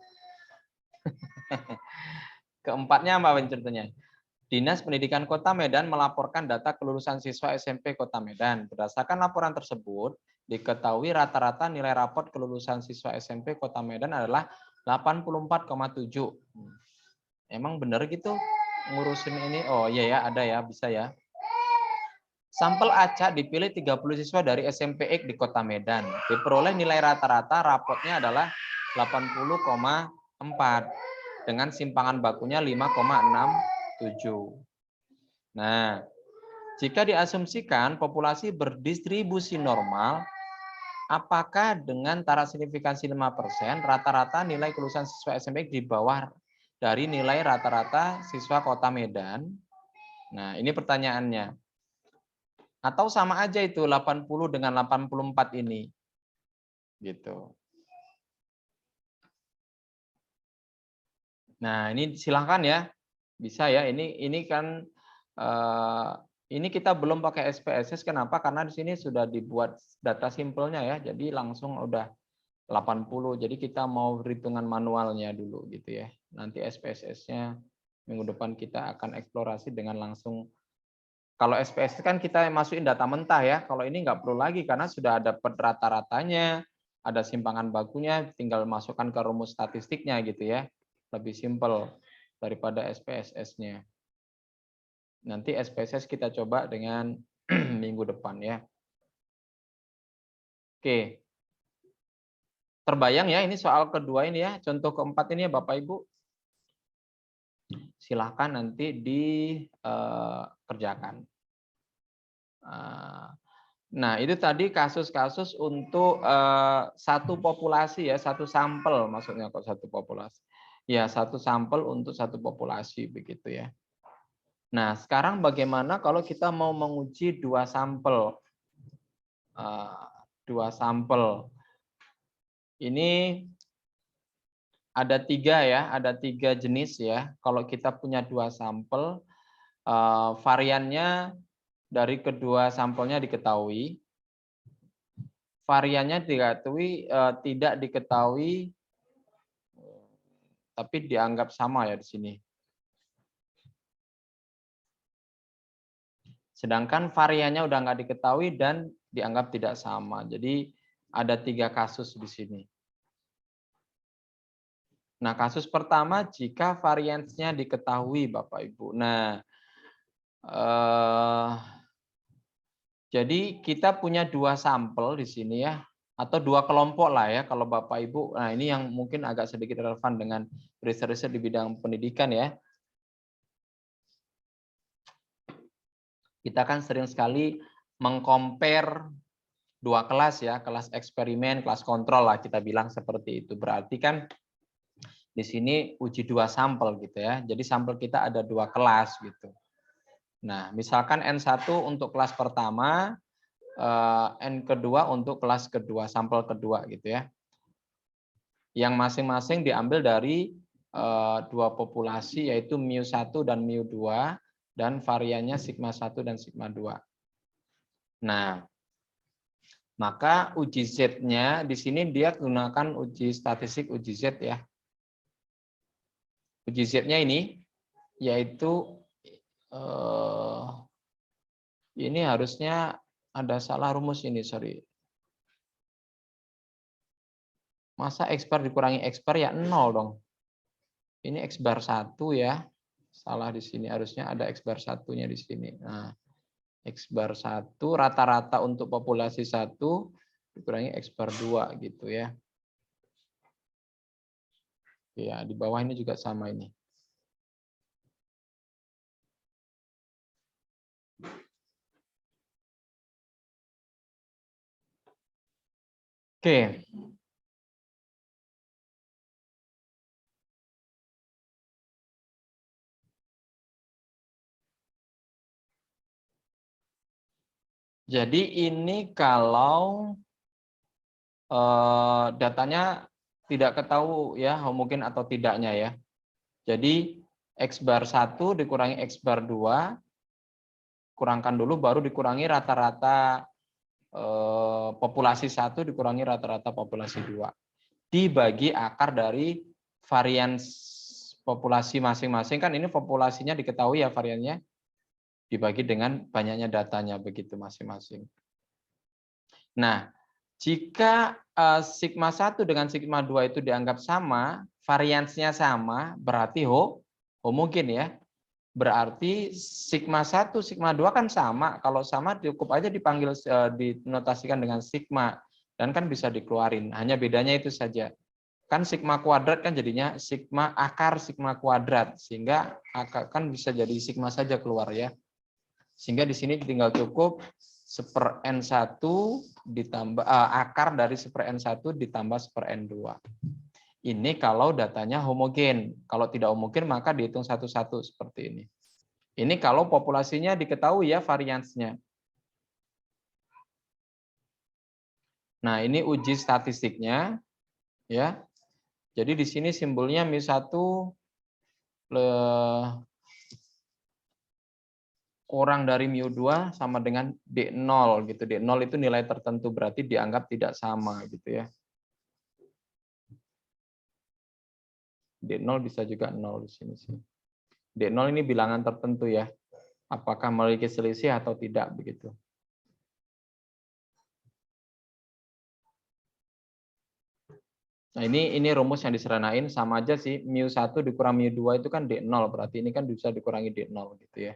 A: Keempatnya apa contohnya? Dinas Pendidikan Kota Medan melaporkan data kelulusan siswa SMP Kota Medan. Berdasarkan laporan tersebut, diketahui rata-rata nilai rapot kelulusan siswa SMP Kota Medan adalah 84,7. Emang benar gitu ngurusin ini? Oh iya ya, ada ya, bisa ya. Sampel acak dipilih 30 siswa dari SMP X di Kota Medan. Diperoleh nilai rata-rata rapotnya adalah 80,4 dengan simpangan bakunya 5,67. Nah, jika diasumsikan populasi berdistribusi normal, apakah dengan taraf signifikansi 5% rata-rata nilai kelulusan siswa SMP di bawah dari nilai rata-rata siswa Kota Medan? Nah, ini pertanyaannya. Atau sama aja itu 80 dengan 84 ini. Gitu. Nah, ini silahkan ya. Bisa ya. Ini kan ini kita belum pakai SPSS. Kenapa? Karena di sini sudah dibuat data simpelnya ya. Jadi langsung udah 80. Jadi kita mau perhitungan manualnya dulu gitu ya. Nanti SPSS-nya minggu depan kita akan eksplorasi dengan langsung. Kalau SPSS kan kita masukin data mentah ya. Kalau ini nggak perlu lagi karena sudah ada rata-ratanya, ada simpangan bakunya, tinggal masukkan ke rumus statistiknya gitu ya. Lebih simpel daripada SPSS-nya. Nanti SPSS kita coba dengan minggu depan ya. Oke. Terbayang ya ini soal kedua ini ya. Contoh keempat ini ya Bapak Ibu. Silahkan nanti dikerjakan. Nah, itu tadi kasus-kasus untuk satu populasi ya, satu sampel maksudnya kok satu populasi. Ya, satu sampel untuk satu populasi begitu ya. Nah, sekarang bagaimana kalau kita mau menguji dua sampel? Dua sampel. Ini ada tiga ya, ada tiga jenis ya. Kalau kita punya dua sampel, variannya dari kedua sampelnya diketahui. Variannya tidak diketahui, tapi dianggap sama ya di sini. Sedangkan variannya udah nggak diketahui dan dianggap tidak sama. Jadi ada tiga kasus di sini. Nah, kasus pertama jika variansnya diketahui, Bapak Ibu. Nah, jadi kita punya dua sampel di sini ya. atau 2 kelompok lah ya kalau Bapak Ibu. Nah, ini yang mungkin agak sedikit relevan dengan riset-riset di bidang pendidikan ya. Kita kan sering sekali mengcompare 2 kelas ya, kelas eksperimen, kelas kontrol lah kita bilang seperti itu. Berarti kan di sini uji 2 sampel gitu ya. Jadi sampel kita ada 2 kelas gitu. Nah, misalkan N1 untuk kelas pertama, N kedua untuk kelas kedua, sampel kedua gitu ya. Yang masing-masing diambil dari 2 populasi yaitu mu1 dan mu2 dan variannya sigma 1 dan sigma 2. Nah, maka uji Z-nya di sini dia gunakan uji statistik uji Z ya. Uji Z-nya ini yaitu ini harusnya ada salah rumus ini, sorry. Masa X-bar dikurangi X-bar ya 0 dong. Ini X-bar 1 ya. Salah di sini, harusnya ada X-bar 1-nya di sini. Nah, X-bar 1 rata-rata untuk populasi 1 dikurangi X-bar 2 gitu ya. Ya, di bawah ini juga sama ini. Oke. Jadi ini kalau datanya tidak ketahui ya homogen atau tidaknya ya. Jadi X-bar 1 dikurangi X-bar 2, kurangkan dulu baru dikurangi rata-rata populasi 1 dikurangi rata-rata populasi 2. Dibagi akar dari varian populasi masing-masing, kan ini populasinya diketahui ya variannya, dibagi dengan banyaknya datanya begitu masing-masing. Nah, jika sigma 1 dengan sigma 2 itu dianggap sama, variansnya sama, berarti homogen ya. Berarti sigma 1, sigma 2 kan sama. Kalau sama cukup aja dipanggil dinotasikan dengan sigma dan kan bisa dikeluarin. Hanya bedanya itu saja. Kan sigma kuadrat kan jadinya sigma akar sigma kuadrat, sehingga akar kan bisa jadi sigma saja keluar ya. Sehingga di sini tinggal cukup 1/n1 ditambah akar dari 1/n1 ditambah 1/n2. Ini kalau datanya homogen. Kalau tidak homogen maka dihitung satu-satu seperti ini. Ini kalau populasinya diketahui ya variansnya. Nah, ini uji statistiknya ya. Jadi di sini simbolnya mu1 kurang dari mu2 sama dengan D0 gitu. D0 itu nilai tertentu berarti dianggap tidak sama gitu ya. D0 bisa juga 0 di sini sih. D0 ini bilangan tertentu ya. Apakah memiliki selisih atau tidak begitu. Nah, ini rumus yang diseranain sama aja sih. mu1 dikurang mu2 itu kan D0, berarti ini kan bisa dikurangi D0 gitu ya.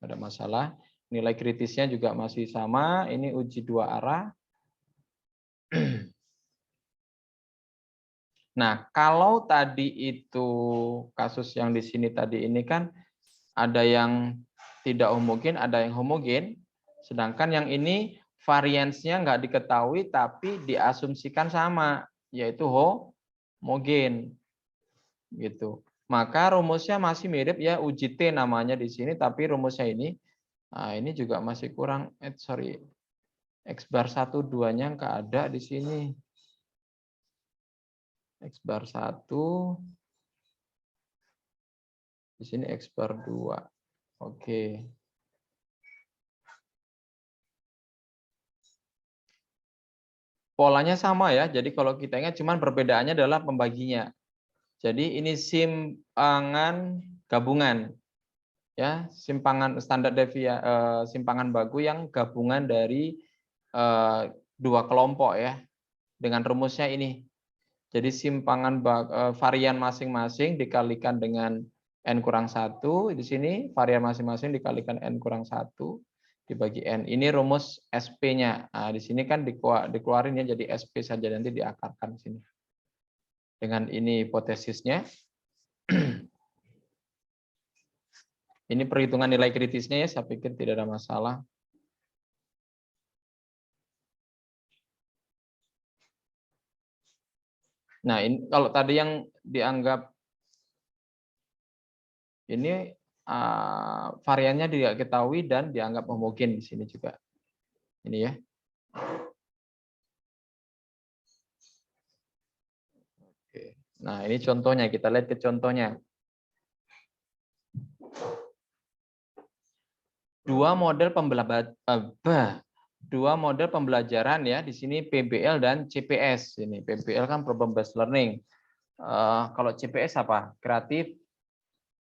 A: Ada masalah. Nilai kritisnya juga masih sama. Ini uji 2 arah. Nah, kalau tadi itu kasus yang di sini tadi ini kan ada yang tidak homogen, ada yang homogen. Sedangkan yang ini variansnya nggak diketahui tapi diasumsikan sama, yaitu homogen. Gitu. Maka rumusnya masih mirip ya, uji T namanya di sini, tapi rumusnya ini ini juga masih kurang, sorry. X bar 1 2-nya nggak ada di sini. X bar 1 di sini X bar 2. Oke. Polanya sama ya. Jadi kalau kita ingat cuman perbedaannya adalah pembaginya. Jadi ini simpangan gabungan. Ya, simpangan standar simpangan baku yang gabungan dari 2 kelompok ya. Dengan rumusnya ini. Jadi simpangan varian masing-masing dikalikan dengan N kurang 1. Di sini varian masing-masing dikalikan N kurang 1. dibagi N. Ini rumus SP-nya. Nah, di sini kan dikeluarin ya jadi SP saja, nanti diakarkan di sini. Dengan ini hipotesisnya. Ini perhitungan nilai kritisnya ya, saya pikir tidak ada masalah. Nah, ini kalau tadi yang dianggap ini variannya tidak ketahui dan dianggap homogen di sini juga. Ini ya. Oke. Nah, ini contohnya, kita lihat ke contohnya. Dua model pembelajaran ya, di sini PBL dan CPS. Ini PBL kan problem based learning. Kalau CPS apa? Creative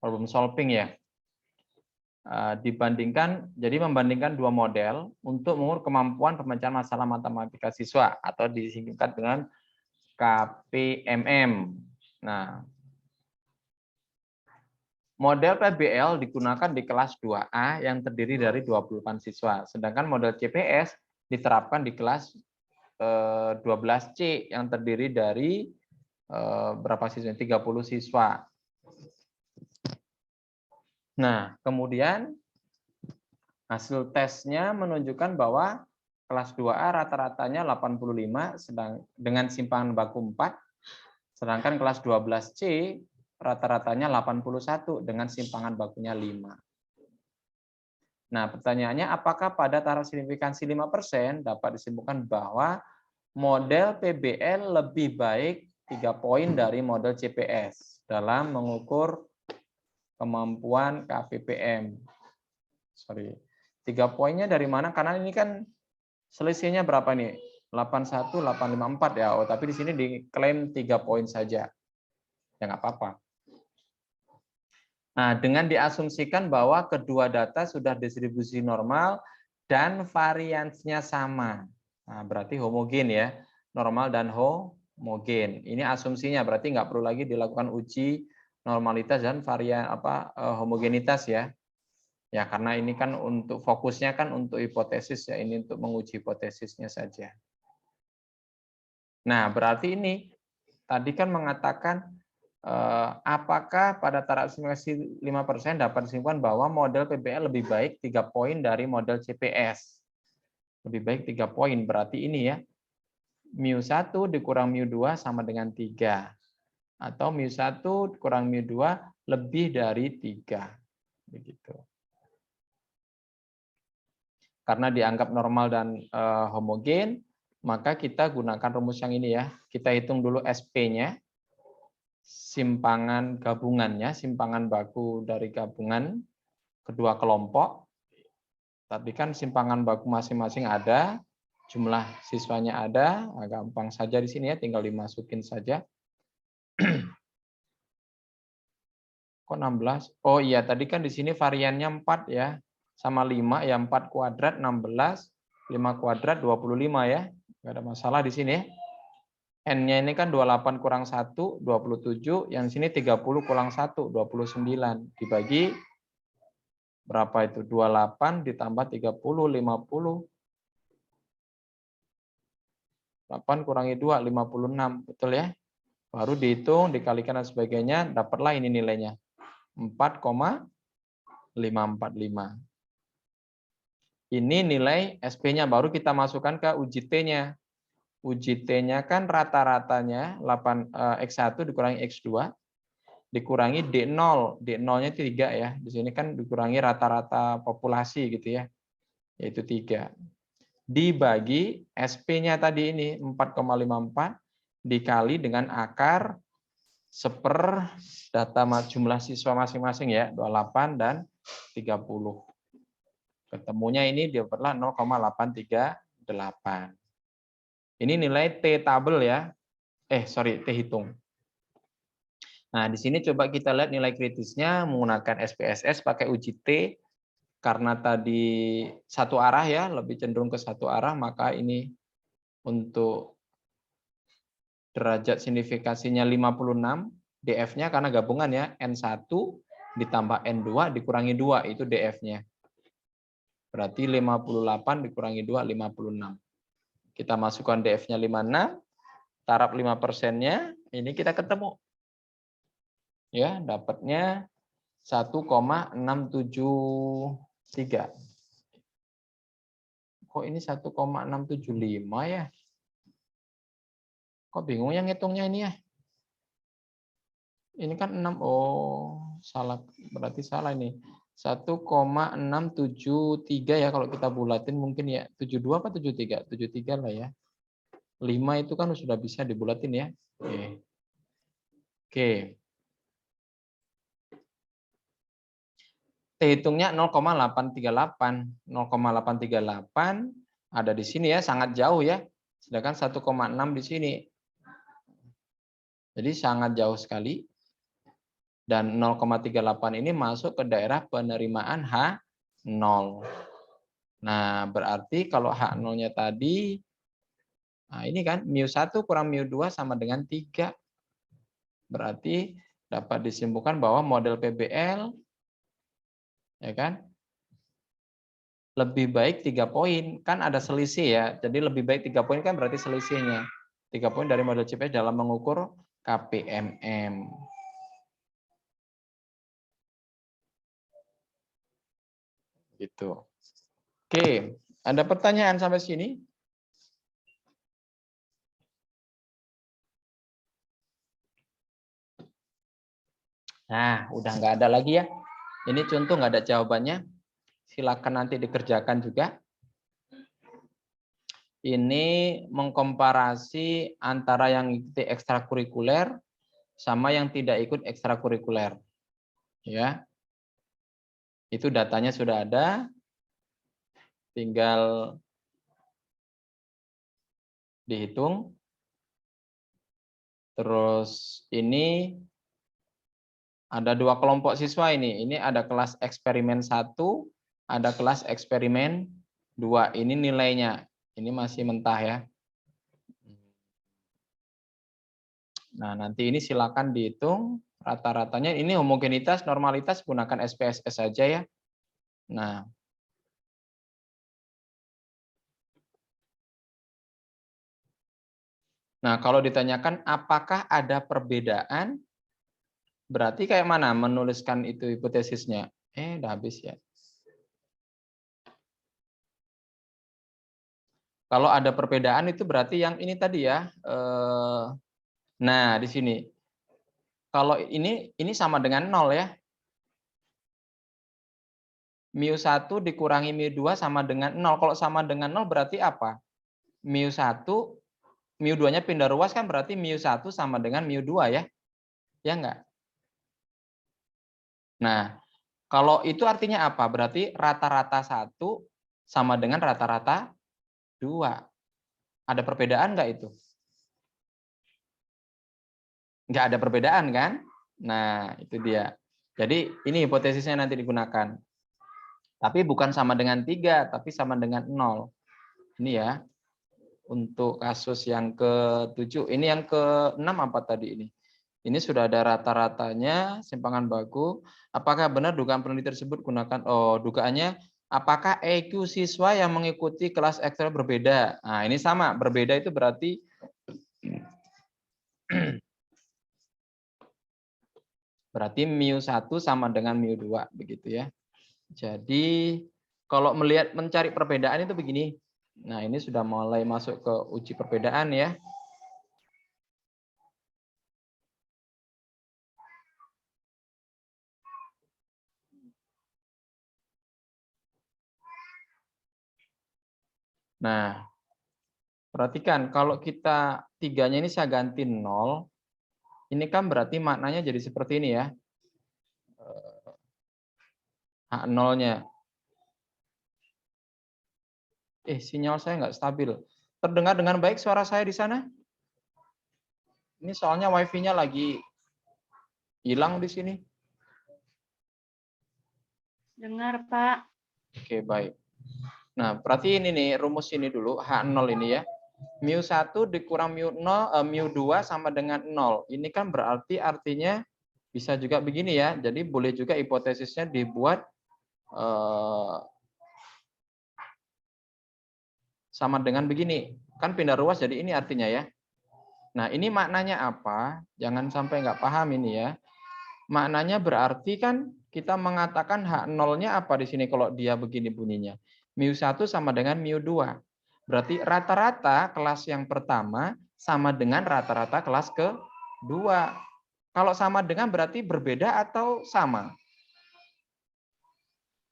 A: problem solving ya. Membandingkan dua model untuk mengukur kemampuan pemecahan masalah matematika siswa atau disingkat dengan KPMM. Nah, model PBL digunakan di kelas 2A yang terdiri dari 28 siswa, sedangkan model CPS diterapkan di kelas 12C yang terdiri dari berapa siswa? 30 siswa. Nah, kemudian hasil tesnya menunjukkan bahwa kelas 2A rata-ratanya 85 dengan simpangan baku 4, sedangkan kelas 12C rata-ratanya 81 dengan simpangan bakunya 5. Nah, pertanyaannya apakah pada taraf signifikansi 5% dapat disimpulkan bahwa model PBL lebih baik 3 poin dari model CPS dalam mengukur kemampuan KPPM. 3 poinnya dari mana? Karena ini kan selisihnya berapa nih? 81, 854 ya. Oh, tapi di sini diklaim 3 poin saja. Ya nggak apa-apa. Nah, dengan diasumsikan bahwa kedua data sudah distribusi normal dan variansinya sama. Nah, berarti homogen ya. Normal dan homogen. Ini asumsinya, berarti nggak perlu lagi dilakukan uji normalitas dan varian homogenitas ya. Ya, karena ini kan untuk fokusnya kan untuk hipotesis ya, ini untuk menguji hipotesisnya saja. Nah, berarti ini tadi kan mengatakan apakah pada taraf signifikansi 5% dapat disimpulkan bahwa model PBL lebih baik 3 poin dari model CPS. Lebih baik 3 poin, berarti ini ya. Mu1 dikurang Mu2 sama dengan 3. Atau Mu1 kurang Mu2 lebih dari 3. Begitu. Karena dianggap normal dan homogen, maka kita gunakan rumus yang ini ya. Kita hitung dulu SP-nya, simpangan gabungannya, simpangan baku dari gabungan kedua kelompok. Tapi kan simpangan baku masing-masing ada, jumlah siswanya ada, gampang saja di sini ya, tinggal dimasukin saja. Kok 16? Oh iya, tadi kan di sini variannya 4 ya. Sama 5 ya, 4 kuadrat 16, 5 kuadrat 25 ya. Enggak ada masalah di sini ya. N-nya ini kan 28 kurang 1, 27. Yang sini 30 kurang 1, 29. Dibagi berapa itu? 28 ditambah 30, 50. 8 kurangi 2, 56. Betul ya? Baru dihitung, dikalikan dan sebagainya, dapatlah ini nilainya. 4,545. Ini nilai SP-nya, baru kita masukkan ke uji T-nya. Uji T-nya kan rata-ratanya X1 dikurangi X2, dikurangi D0. D0-nya 3 ya. Di sini kan dikurangi rata-rata populasi gitu ya. Yaitu 3. Dibagi SP-nya tadi ini 4,54 dikali dengan akar seper data jumlah siswa masing-masing ya, 28 dan 30. Ketemunya ini dapatlah 0,838. Ini nilai T tabel ya. T hitung. Nah, di sini coba kita lihat nilai kritisnya menggunakan SPSS pakai uji T. Karena tadi satu arah ya, lebih cenderung ke satu arah, maka ini untuk derajat signifikasinya 56, DF-nya karena gabungan ya, N1 ditambah N2 dikurangi 2, itu DF-nya. Berarti 58 dikurangi 2, 56. Kita masukkan DF-nya 56, taraf 5%-nya, ini kita ketemu. Ya, dapatnya 1,673. Kok ini 1,675 ya? Kok bingung ya ngitungnya ini ya? Ini kan 6. Oh, salah. Berarti salah ini. 1,673 ya kalau kita bulatin mungkin ya. 72 apa 73? 73 lah ya. 5 itu kan sudah bisa dibulatin ya. Oke. Oke. T hitungnya 0,838. 0,838 ada di sini ya, sangat jauh ya. Sedangkan 1,6 di sini. Jadi sangat jauh sekali. Dan 0,38 ini masuk ke daerah penerimaan H0. Nah, berarti kalau H0-nya tadi, nah ini kan mu1 kurang mu2 sama dengan 3. Berarti dapat disimpulkan bahwa model PBL, ya kan, lebih baik 3 poin. Kan ada selisih ya, jadi lebih baik 3 poin kan berarti selisihnya. 3 poin dari model CPS dalam mengukur KPMM. Gitu. Oke, ada pertanyaan sampai sini? Nah, udah nggak ada lagi ya. Ini contoh nggak ada jawabannya. Silakan nanti dikerjakan juga. Ini mengkomparasi antara yang ikuti ekstrakurikuler sama yang tidak ikut ekstrakurikuler. Ya. Itu datanya sudah ada. Tinggal dihitung. Terus ini ada 2 kelompok siswa ini. Ini ada kelas eksperimen 1, ada kelas eksperimen 2. Ini nilainya. Ini masih mentah ya. Nah, nanti ini silakan dihitung rata-ratanya. Ini homogenitas, normalitas gunakan SPSS saja ya. Nah, kalau ditanyakan apakah ada perbedaan, berarti kayak mana menuliskan itu hipotesisnya? Udah habis ya. Kalau ada perbedaan itu berarti yang ini tadi ya. Nah, di sini. Kalau ini sama dengan 0 ya. Mu1 dikurangi mu2 sama dengan 0. Kalau sama dengan 0 berarti apa? Mu1, mu2-nya pindah ruas kan berarti mu1 sama dengan mu2 ya. Ya enggak? Nah, kalau itu artinya apa? Berarti rata-rata 1 sama dengan rata-rata 2. Ada perbedaan enggak itu? Enggak ada perbedaan kan? Nah, itu dia. Jadi ini hipotesisnya nanti digunakan. Tapi bukan sama dengan 3, tapi sama dengan 0. Ini ya. Untuk kasus yang ke-7. Ini yang ke-6 apa tadi ini? Ini sudah ada rata-ratanya, simpangan baku. Apakah benar dugaan peneliti tersebut gunakan, dugaannya, apakah EQ siswa yang mengikuti kelas ekstra berbeda? Nah, ini sama, berbeda itu berarti mu1 sama dengan mu2, begitu ya. Jadi, kalau mencari perbedaan itu begini. Nah, ini sudah mulai masuk ke uji perbedaan ya. Nah, perhatikan kalau kita 3-nya ini saya ganti 0, ini kan berarti maknanya jadi seperti ini ya. H0-nya. Sinyal saya nggak stabil. Terdengar dengan baik suara saya di sana? Ini soalnya wifi-nya lagi hilang di sini.
B: Dengar, Pak.
A: Oke, baik. Nah, berarti ini nih, rumus ini dulu, H0 ini ya. Mu1 dikurang mu2 sama dengan 0. Ini kan berarti artinya bisa juga begini ya. Jadi boleh juga hipotesisnya dibuat sama dengan begini. Kan pindah ruas jadi ini artinya ya. Nah, ini maknanya apa? Jangan sampai nggak paham ini ya. Maknanya berarti kan kita mengatakan hak nolnya apa di sini kalau dia begini bunyinya. Mu1 sama dengan mu2. Berarti rata-rata kelas yang pertama sama dengan rata-rata kelas kedua. Kalau sama dengan berarti berbeda atau sama?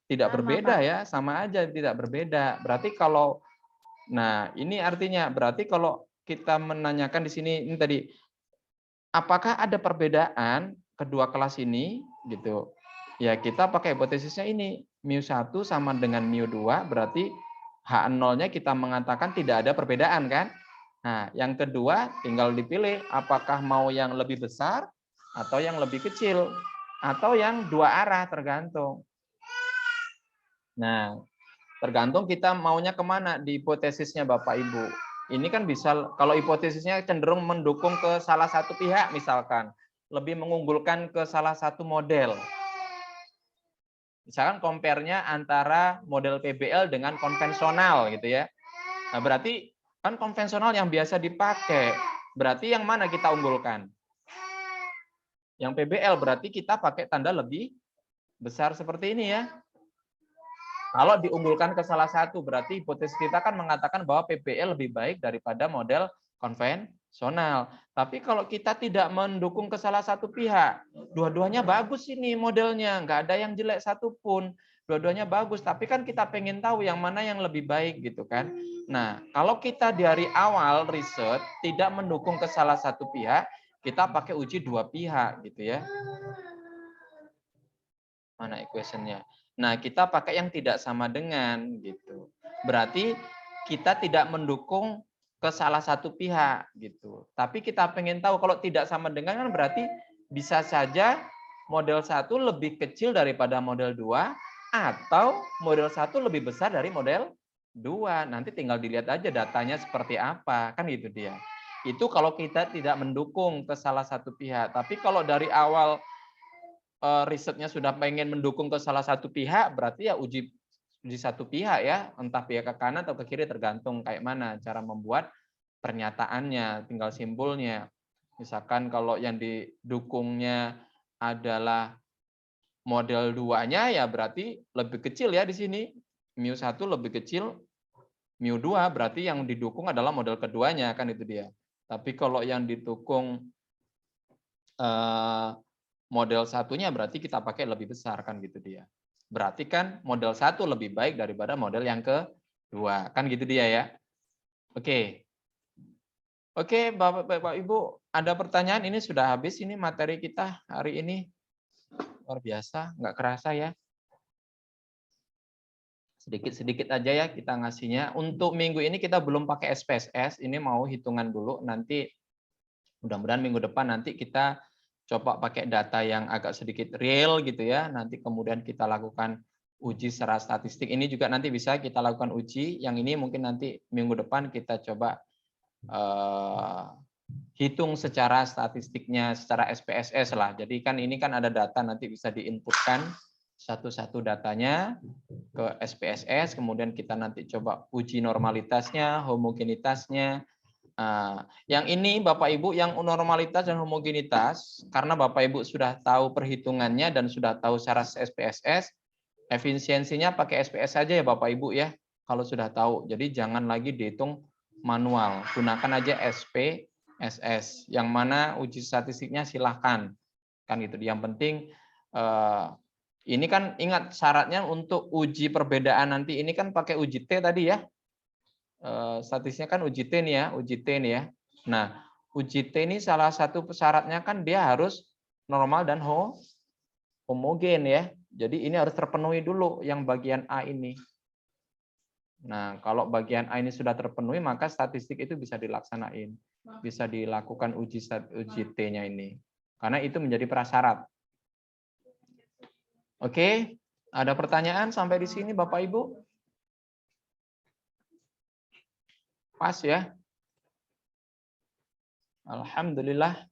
A: Tidak
B: Sama,
A: berbeda
B: Pak.
A: ya, sama aja tidak berbeda. Berarti kalau, nah ini artinya berarti kalau kita menanyakan di sini ini tadi, apakah ada perbedaan kedua kelas ini gitu. Ya kita pakai hipotesisnya ini, mu1 sama dengan mu2 berarti H0-nya kita mengatakan tidak ada perbedaan kan? Nah, yang kedua tinggal dipilih apakah mau yang lebih besar atau yang lebih kecil atau yang dua arah tergantung. Nah, tergantung kita maunya kemana di hipotesisnya Bapak Ibu. Ini kan bisa, kalau hipotesisnya cenderung mendukung ke salah satu pihak misalkan, lebih mengunggulkan ke salah satu model. Misalkan compare-nya antara model PBL dengan konvensional gitu ya. Nah, berarti kan konvensional yang biasa dipakai. Berarti yang mana kita unggulkan? Yang PBL berarti kita pakai tanda lebih besar seperti ini ya. Kalau diunggulkan ke salah satu, berarti hipotesis kita kan mengatakan bahwa PBL lebih baik daripada model konvensional. Tapi kalau kita tidak mendukung ke salah satu pihak, dua-duanya bagus ini modelnya, nggak ada yang jelek satupun. Dua-duanya bagus, tapi kan kita pengen tahu yang mana yang lebih baik gitu kan. Nah, kalau kita dari awal riset tidak mendukung ke salah satu pihak, kita pakai uji dua pihak gitu ya. Mana equation-nya? Nah, kita pakai yang tidak sama dengan gitu. Berarti kita tidak mendukung ke salah satu pihak gitu. Tapi kita pengen tahu kalau tidak sama dengan kan berarti bisa saja model 1 lebih kecil daripada model 2 atau model 1 lebih besar dari model 2. Nanti tinggal dilihat aja datanya seperti apa, kan gitu dia. Itu kalau kita tidak mendukung ke salah satu pihak. Tapi kalau dari awal risetnya sudah pengen mendukung ke salah satu pihak, berarti ya uji satu pihak ya, entah pihak ke kanan atau ke kiri tergantung kayak mana cara membuat pernyataannya, tinggal simpulnya. Misalkan kalau yang didukungnya adalah model 2-nya ya berarti lebih kecil ya di sini. Mu1 lebih kecil, mu2 berarti yang didukung adalah model keduanya kan itu dia. Tapi kalau yang didukung model satunya berarti kita pakai lebih besar kan gitu dia. Berarti kan model 1 lebih baik daripada model yang kedua. Kan gitu dia ya. Oke. Oke, Bapak Ibu, ada pertanyaan? Ini sudah habis ini materi kita hari ini. Luar biasa, nggak kerasa ya. Sedikit-sedikit aja ya kita ngasihnya. Untuk minggu ini kita belum pakai SPSS, ini mau hitungan dulu. Nanti mudah-mudahan minggu depan nanti kita coba pakai data yang agak sedikit real gitu ya. Nanti kemudian kita lakukan uji secara statistik. Ini juga nanti bisa kita lakukan uji. Yang ini mungkin nanti minggu depan kita coba hitung secara statistiknya, secara SPSS lah. Jadi kan ini kan ada data nanti bisa diinputkan satu-satu datanya ke SPSS. Kemudian kita nanti coba uji normalitasnya, homogenitasnya. Yang ini Bapak Ibu yang normalitas dan homogenitas, karena Bapak Ibu sudah tahu perhitungannya dan sudah tahu syarat SPSS, efisiensinya pakai SPS saja ya Bapak Ibu ya, kalau sudah tahu. Jadi jangan lagi dihitung manual, gunakan aja SPSS. Yang mana uji statistiknya silahkan, kan gitu. Yang penting ini kan ingat syaratnya untuk uji perbedaan nanti ini kan pakai uji T tadi ya. Statistiknya kan uji T nih ya, uji T nih ya. Nah, uji T ini salah satu syaratnya kan dia harus normal dan homogen ya. Jadi ini harus terpenuhi dulu yang bagian A ini. Nah, kalau bagian A ini sudah terpenuhi, maka statistik itu bisa dilaksanain. Bisa dilakukan uji T-nya ini. Karena itu menjadi prasyarat. Oke, ada pertanyaan sampai di sini Bapak Ibu? Pas ya? Alhamdulillah.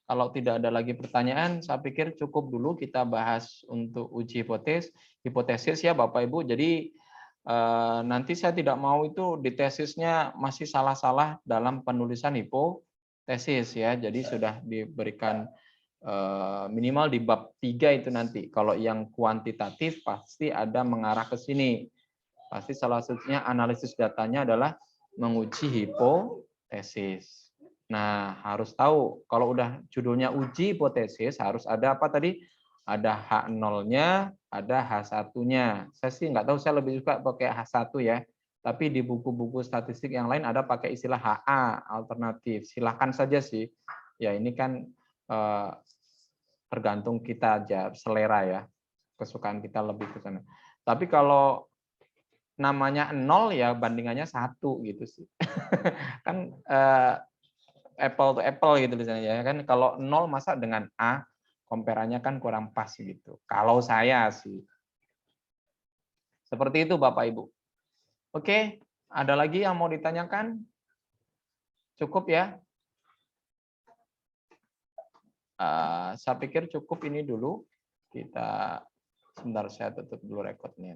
A: Kalau tidak ada lagi pertanyaan, saya pikir cukup dulu kita bahas untuk uji hipotesis ya Bapak Ibu. Jadi nanti saya tidak mau itu di tesisnya masih salah-salah dalam penulisan hipotesis ya. Jadi sudah diberikan minimal di bab 3 itu nanti. Kalau yang kuantitatif pasti ada mengarah ke sini. Pasti salah satunya analisis datanya adalah menguji hipotesis. Nah, harus tahu kalau udah judulnya uji hipotesis harus ada apa tadi? Ada H0-nya, ada H1-nya. Saya sih nggak tahu, saya lebih suka pakai H1 ya. Tapi di buku-buku statistik yang lain ada pakai istilah HA, alternatif. Silahkan saja sih. Ya ini kan tergantung kita aja, selera ya. Kesukaan kita lebih ke sana. Tapi kalau namanya 0 ya bandingannya 1 gitu sih. Kan apple to apple gitu misalnya ya kan, kalau 0 masa dengan A komperannya kan kurang pas gitu. Kalau saya sih. Seperti itu Bapak Ibu. Oke, ada lagi yang mau ditanyakan? Cukup ya? Saya pikir cukup ini dulu. Kita sebentar, saya tutup dulu rekodnya.